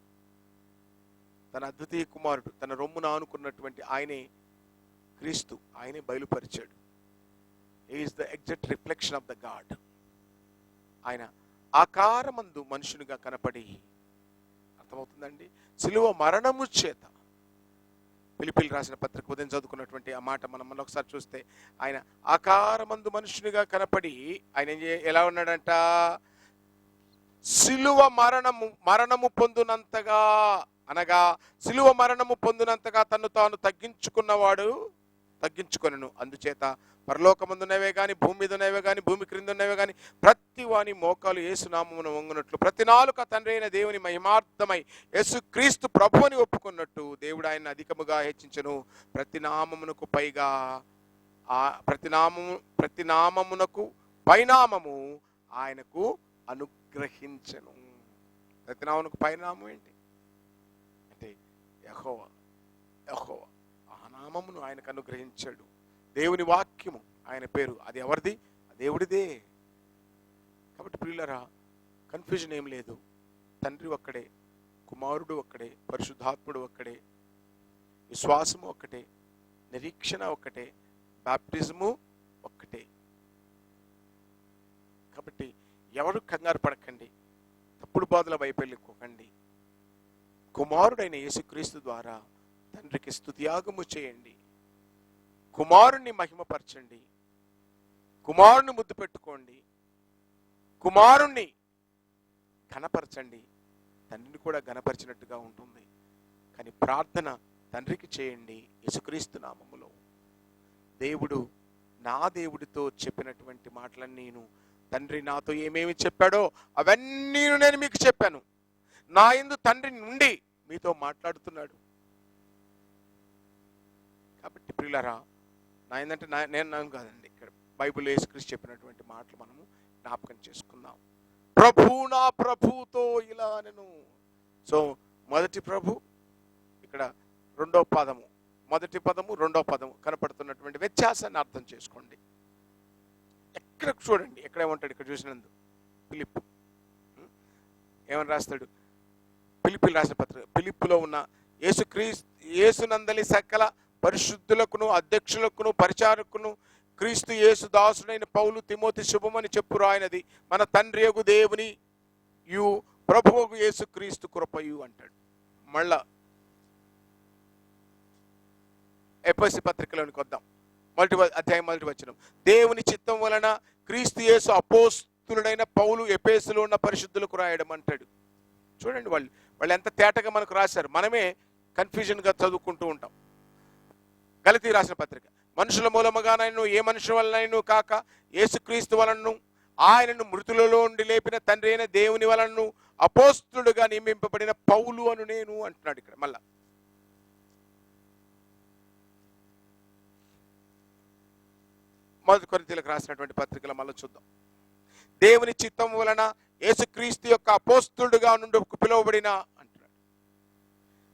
తన అద్వితీయ కుమారుడు, తన రొమ్మున ఆనుకున్నటువంటి ఆయనే క్రీస్తు, ఆయనే బయలుపరిచాడు. He is the exact reflection of the God. ఆయన ఆకారమందు మనుషునిగా కనపడి, అర్థమవుతుందండి, సిలువ మరణము చేత, ఫిలిప్పీయులకు రాసిన పత్రిక ఉదయం చదువుకున్నటువంటి ఆ మాట మనం ఒకసారి చూస్తే, ఆయన ఆకారమందు మనుషునిగా కనపడి ఆయన ఎలా ఉన్నాడంట? సిలువ మరణము పొందునంతగా, అనగా సిలువ మరణము పొందినంతగా తను తాను తగ్గించుకొనెను. అందుచేత పరలోకమందున్నవే గాని, భూమి మీద ఉన్నవే గాని, భూమి క్రింద ఉన్నవే గాని, ప్రతి వాని మోకాలు యేసు నామమున వంగునట్లు, ప్రతి నాలుక తండ్రి అయిన దేవుని మహిమార్థమై యేసు క్రీస్తు ప్రభువుని ఒప్పుకున్నట్టు దేవుడు ఆయన అధికముగా హెచ్చించెను. ప్రతి నామమునకు పైగా ప్రతి నామమునకు పైనామము ఆయనకు అనుగ్రహించెను. ప్రతి నామమునకు పైనామం ఏంటి అంటే యెహోవా. ఆ నామమును ఆయనకు అనుగ్రహించాడు. దేవుని వాక్యము ఆయన పేరు, అది ఎవరిది? దేవుడిదే. కాబట్టి ప్రియులారా, కన్ఫ్యూజన్ ఏం లేదు. తండ్రి ఒక్కడే, కుమారుడు ఒక్కడే, పరిశుద్ధాత్ముడు ఒక్కడే, విశ్వాసము ఒక్కటే, నిరీక్షణ ఒక్కటే, బాప్టిజము ఒక్కటే. కాబట్టి ఎవరు కంగారు పడకండి, తప్పుడు బాధల వైపు వెళ్ళిపోకండి. కుమారుడైన యేసుక్రీస్తు ద్వారా తండ్రికి స్తుతియాగము చేయండి. కుమారుణ్ణి మహిమపరచండి, కుమారుణ్ణి ముద్దు పెట్టుకోండి, కుమారుణ్ణి ఘనపరచండి. తండ్రిని కూడా ఘనపరిచినట్టుగా ఉంటుంది. కానీ ప్రార్థన తండ్రికి చేయండి యేసుక్రీస్తు నామములో. దేవుడు నా దేవుడితో చెప్పినటువంటి మాటలన్నీ తండ్రి నాతో ఏమేమి చెప్పాడో అవన్నీ నేను మీకు చెప్పాను. నా యందు తండ్రి నుండి మీతో మాట్లాడుతున్నాడు. కాబట్టి ప్రియులారా, నా ఏంటంటే నేను కాదండి, ఇక్కడ బైబిల్ యేసుక్రీస్తు చెప్పినటువంటి మాటలు మనము జ్ఞాపకం చేసుకుందాం. ప్రభు నా ప్రభుతో ఇలా నేను. సో మొదటి ప్రభు, ఇక్కడ రెండో పదము, మొదటి పదము రెండో పదము కనపడుతున్నటువంటి వ్యత్యాసాన్ని అర్థం చేసుకోండి. ఎక్కడ చూడండి, ఎక్కడేమంటాడు? ఇక్కడ చూసినందు ఫిలిప్పు ఏమని రాస్తాడు? ఫిలిప్పీయులకు రాసిన పత్రిక, ఫిలిప్పులో ఉన్న యేసునందలి సకల పరిశుద్ధులకును అధ్యక్షులకును పరిచారకును క్రీస్తు యేసు దాసుడైన పౌలు తిమోతి శుభమని చెప్పు రాయినది మన తండ్రి యగు దేవుని యు ప్రభువు యేసు క్రీస్తు కృపయు అంటాడు. మళ్ళా ఎఫెసీ పత్రికలోనికి వద్దాం. అధ్యాయం 1వ వచనం, దేవుని చిత్తం వలన క్రీస్తు యేసు అపోస్తులుడైన పౌలు ఎఫెసులో ఉన్న పరిశుద్ధులకు రాయడం అంటాడు. చూడండి, వాళ్ళు ఎంత తేటగా మనకు రాశారు. మనమే కన్ఫ్యూజన్గా చదువుకుంటూ ఉంటాం. గలతీ రాసిన పత్రిక, మనుషుల మూలముగానైనా ఏ మనుషుల వలనైనా కాక యేసుక్రీస్తు వలనను ఆయనను మృతులలో ఉండి లేపిన తండ్రి అయిన దేవుని వలనను అపోస్తులుగా నియమింపబడిన పౌలు అను నేను అంటున్నాడు. ఇక్కడ మళ్ళా మొదటి కొరింథీయులకు రాసినటువంటి పత్రికలో మళ్ళీ చూద్దాం. దేవుని చిత్తం వలన యేసుక్రీస్తు యొక్క అపోస్తులుగా నుండి పిలువబడిన అంటున్నాడు.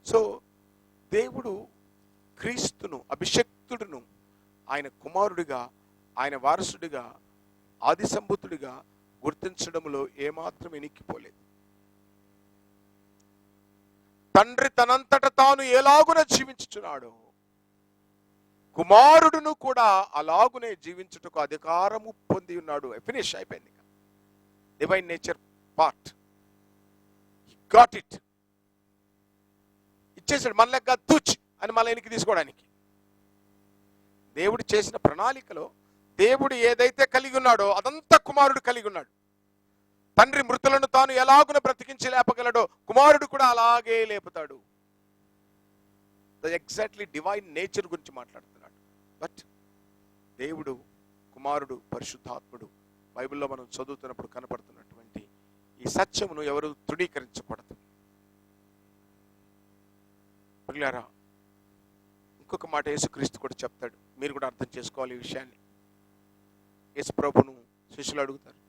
సో దేవుడు క్రీస్తును, అభిషక్తుడును ఆయన కుమారుడిగా, ఆయన వారసుడిగా, ఆది సంభూతుడిగా గుర్తించడంలో ఏమాత్రం ఎనిక్కిపోలేదు. తండ్రి తనంతట తాను ఎలాగున జీవించుచున్నాడో కుమారుడును కూడా అలాగునే జీవించుటకు అధికారము పొంది ఉన్నాడు. ఫినిష్ అయిపోయింది. Divine nature part got it, ఇచ్చేసాడు. మళ్ళీ తుచ్ అని మళ్ళీ వెనక్కి తీసుకోవడానికి. దేవుడు చేసిన ప్రణాళికలో దేవుడు ఏదైతే కలిగి ఉన్నాడో అదంతా కుమారుడు కలిగి ఉన్నాడు. తండ్రి మృతులను తాను ఎలాగున బ్రతికించి లేపగలడో కుమారుడు కూడా అలాగే లేపుతాడు. ఎగ్జాక్ట్లీ డివైన్ నేచర్ గురించి మాట్లాడుతున్నాడు. బట్ దేవుడు కుమారుడు, పరిశుద్ధాత్ముడు. బైబిల్లో మనం చదువుతున్నప్పుడు కనపడుతున్నటువంటి ఈ సత్యమును ఎవరు తృణీకరించకూడదు. ప్రియులారా, ఇంకొక మాట యేసుక్రీస్తు కూడా చెప్తాడు, మీరు కూడా అర్థం చేసుకోవాలి ఈ విషయాన్ని. యేసు ప్రభును శిష్యులు అడుగుతారు,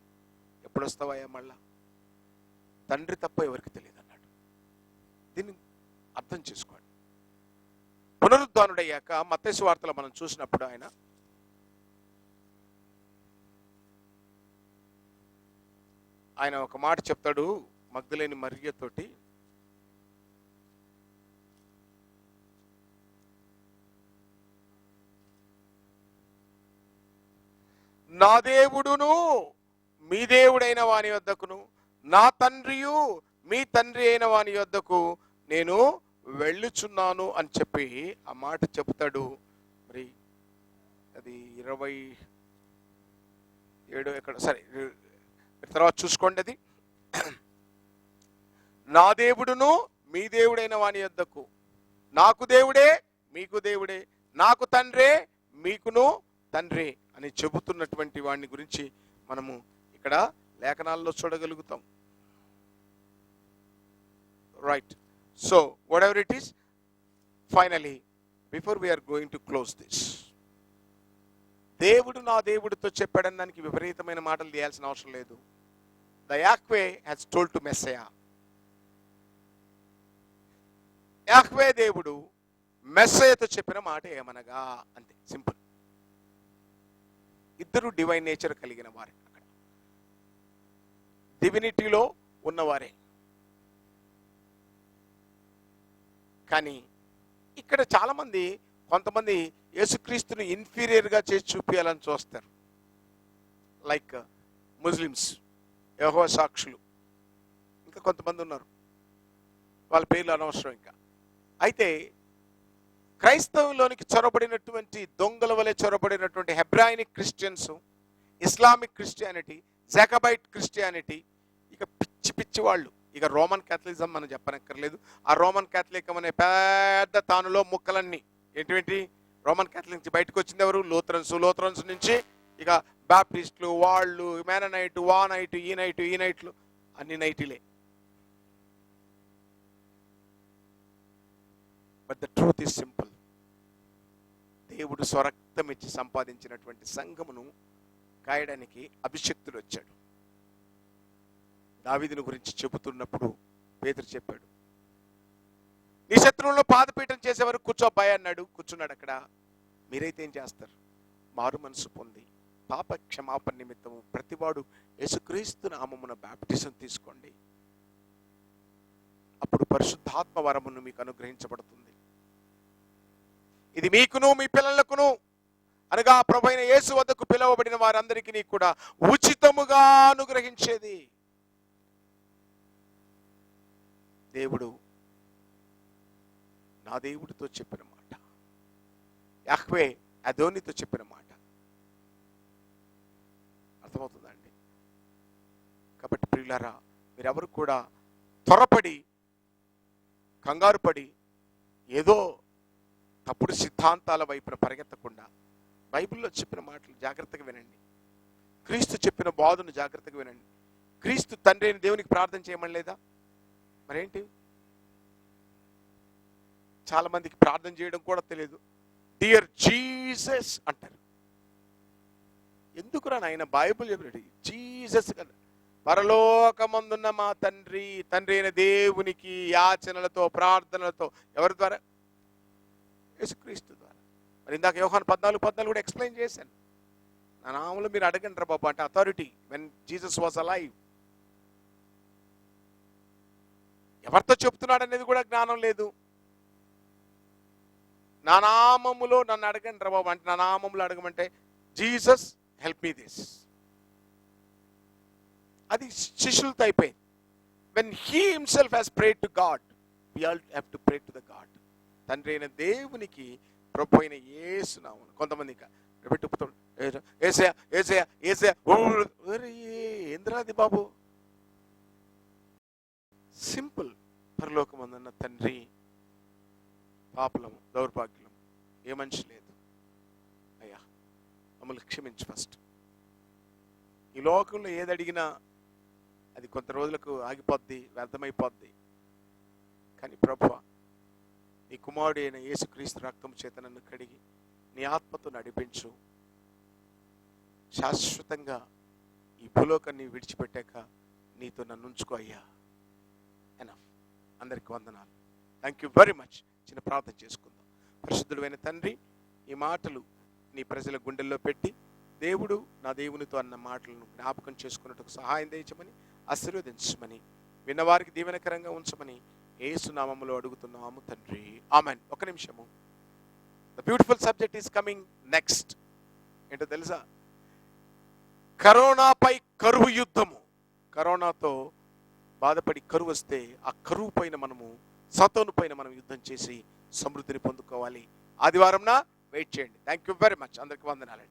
ఎప్పుడు వస్తావయ్యా మళ్ళా? తండ్రి తప్ప ఎవరికి తెలియదు అన్నాడు. దీన్ని అర్థం చేసుకోండి. పునరుద్ధానుడయ్యాక మత్తయి సువార్తలో మనం చూసినప్పుడు ఆయన ఒక మాట చెప్తాడు మగ్దలేని మరియతోటి, నా దేవుడును మీ దేవుడైన వాని వద్దకును, నా తండ్రియు మీ తండ్రి అయిన వాని వద్దకు నేను వెళ్ళుచున్నాను అని చెప్పి ఆ మాట చెప్తాడు. మరి అది 27 ఎక్కడ, సరే తర్వాత చూసుకోండి. అది నా దేవుడును మీ దేవుడైన వాని వద్దకు, నాకు దేవుడే మీకు దేవుడే, నాకు తండ్రే మీకును తండ్రే అని చెబుతున్నటువంటి వాడిని గురించి మనము ఇక్కడ లేఖనాల్లో చూడగలుగుతాం. Right. So whatever it is, finally before we're going to close this, దేవుడు నా దేవుడితో చెప్పాడని దానికి విపరీతమైన మాటలు తీయాల్సిన అవసరం లేదు. The Yahweh has told to Messiah. Yahweh దేవుడు మెస్సయతో చెప్పిన మాట ఏమనగా, అంతే, సింపుల్. ఇద్దరు డివైన్ నేచర్ కలిగిన వారే, అక్కడ డివినిటీలో ఉన్నవారే. కానీ ఇక్కడ చాలా మంది, కొంతమంది యేసుక్రీస్తుని ఇన్ఫీరియర్గా చేసి చూపించాలని చూస్తారు. లైక్ ముస్లిమ్స్, యెహోవా సాక్షులు, ఇంకా కొంతమంది ఉన్నారు, వాళ్ళ పేర్లు అనవసరం. ఇంకా అయితే క్రైస్తవంలోనికి చొరబడినటువంటి దొంగల వలె చొరబడినటువంటి హెబ్రాయినిక్ క్రిస్టియన్స్, ఇస్లామిక్ క్రిస్టియానిటీ, జాకబైట్ క్రిస్టియానిటీ, ఇక పిచ్చి పిచ్చి వాళ్ళు, ఇక రోమన్ క్యాథలిజం మనం చెప్పనక్కర్లేదు. ఆ రోమన్ క్యాథలికం అనే పెద్ద తానులో ముక్కలన్నీ ఏంటి, రోమన్ క్యాథలిక్ నుంచి బయటకు వచ్చింది ఎవరు? లూథరన్స్ నుంచి ఇక బాప్టిస్టులు, వాళ్ళు, మేననైట్, వానైట్, ఈ నైట్లు, అన్ని నైటీలే. But the truth is simple. దేవుడు స్వరక్తం ఇచ్చి సంపాదించినటువంటి సంఘమును కాయడానికి అభిషక్తుడు వచ్చాడు. దావీదుని గురించి చెబుతున్నప్పుడు పేతురు చెప్పాడు, నీ శత్రువులను పాదపీఠం చేసేవారు కూర్చోబ్బాయి అన్నాడు. కూర్చున్నాడు అక్కడ. మీరైతే ఏం చేస్తారు? మారు మనసు పొంది పాప క్షమాపణ నిమిత్తము ప్రతివాడు యేసుక్రీస్తు నామమున బాప్టిజం తీసుకోండి, అప్పుడు పరిశుద్ధాత్మ వరమును మీకు అనుగ్రహించబడుతుంది. ఇది మీకును మీ పిల్లలకును అనగా ప్రభువైన యేసు వద్దకు పిలువబడిన వారందరికీ కూడా ఉచితముగా అనుగ్రహించేది. దేవుడు నా దేవుడితో చెప్పిన మాట, యాహ్వే అదోనితో చెప్పిన మాట. అర్థమవుతుందా అండి? కాబట్టి ప్రియులారా, మీరెవరు కూడా త్వరపడి కంగారు పడి ఏదో తప్పుడు సిద్ధాంతాల వైపున పరిగెత్తకుండా బైబిల్లో చెప్పిన మాటలు జాగ్రత్తగా వినండి. క్రీస్తు చెప్పిన బోధను జాగ్రత్తగా వినండి. క్రీస్తు తండ్రి అయిన దేవునికి ప్రార్థన చేయమని లేదా? మరేంటి, చాలా మందికి ప్రార్థన చేయడం కూడా తెలియదు. డియర్ జీసస్ అంటారు. ఎందుకురా నాయన? బైబిల్ చెప్పినట్టు జీసస్ కదా. పరలోకమందున్న మా తండ్రి, తండ్రి అయిన దేవునికి యాచనలతో ప్రార్థనలతో, ఎవరి ద్వారా? యేసుక్రీస్తు ద్వారా. మరి ఇందాక యోహాను 14:14 కూడా ఎక్స్ప్లెయిన్ చేశాను. నా నామములో మీరు అడగండి రా బాబు అంటే authority when Jesus was alive. ఎవరితో చెప్తున్నాడు అనేది కూడా జ్ఞానం లేదు. నా నామములో నన్ను అడగండి రా బాబు అంటే, నా నామములో అడగమంటే జీసస్ హెల్ప్ మీ దిస్, అది శిష్యులతో అయిపోయింది. When he himself has prayed to God, we all have to pray to the God. తండ్రి అయిన దేవునికి ప్రభు అయిన యేసు నామమున. కొంతమంది ఇంకా పెట్టుకుతాడు, ఏసయ్య ఏసయ్య ఏసయ్య, ఏంద్రాది బాబు. సింపుల్. పరలోకమందున్న తండ్రి, పాపలము దౌర్భాగ్యము ఏ మనిషి లేదు అయ్యా, మమ్మల్ని క్షమించు ఫస్ట్. ఈ లోకంలో ఏది అడిగినా అది కొంత రోజులకు ఆగిపోద్ది, వ్యర్థమైపోద్ది. కానీ ప్రభువా, నీ కుమారుడు అయిన యేసుక్రీస్తు రక్తం చేత నన్ను కడిగి నీ ఆత్మతో నడిపించు. శాశ్వతంగా ఈ భూలోకాన్ని విడిచిపెట్టాక నీతో నన్ను ఉంచుకో అయ్యా. ఎనఫ్. అందరికి వందనాలు. Thank you very much. చిన్న ప్రార్థన చేసుకుందాం. పరిశుద్ధుడైన తండ్రి, ఈ మాటలు నీ ప్రజల గుండెల్లో పెట్టి దేవుడు నా దేవునితో అన్న మాటలను జ్ఞాపకం చేసుకున్నట్టుకు సహాయం దయచమని, ఆశీర్వదించమని, విన్నవారికి దీవెనకరంగా ఉంచమని యేసు నామములో అడుగుతున్నాము తండ్రి. ఆమెన్. ఒక నిమిషము. The beautiful subject is coming next. ఏంటో తెలుసా? కరోనాపై కరువు యుద్ధము. కరోనాతో బాధపడి కరువు వస్తే ఆ కరువు పైన మనము, సతోను పైన మనం యుద్ధం చేసి సమృద్ధిని పొందుకోవాలి. ఆదివారంన వెయిట్ చేయండి. Thank you very much. అందరికి వందనాలండి.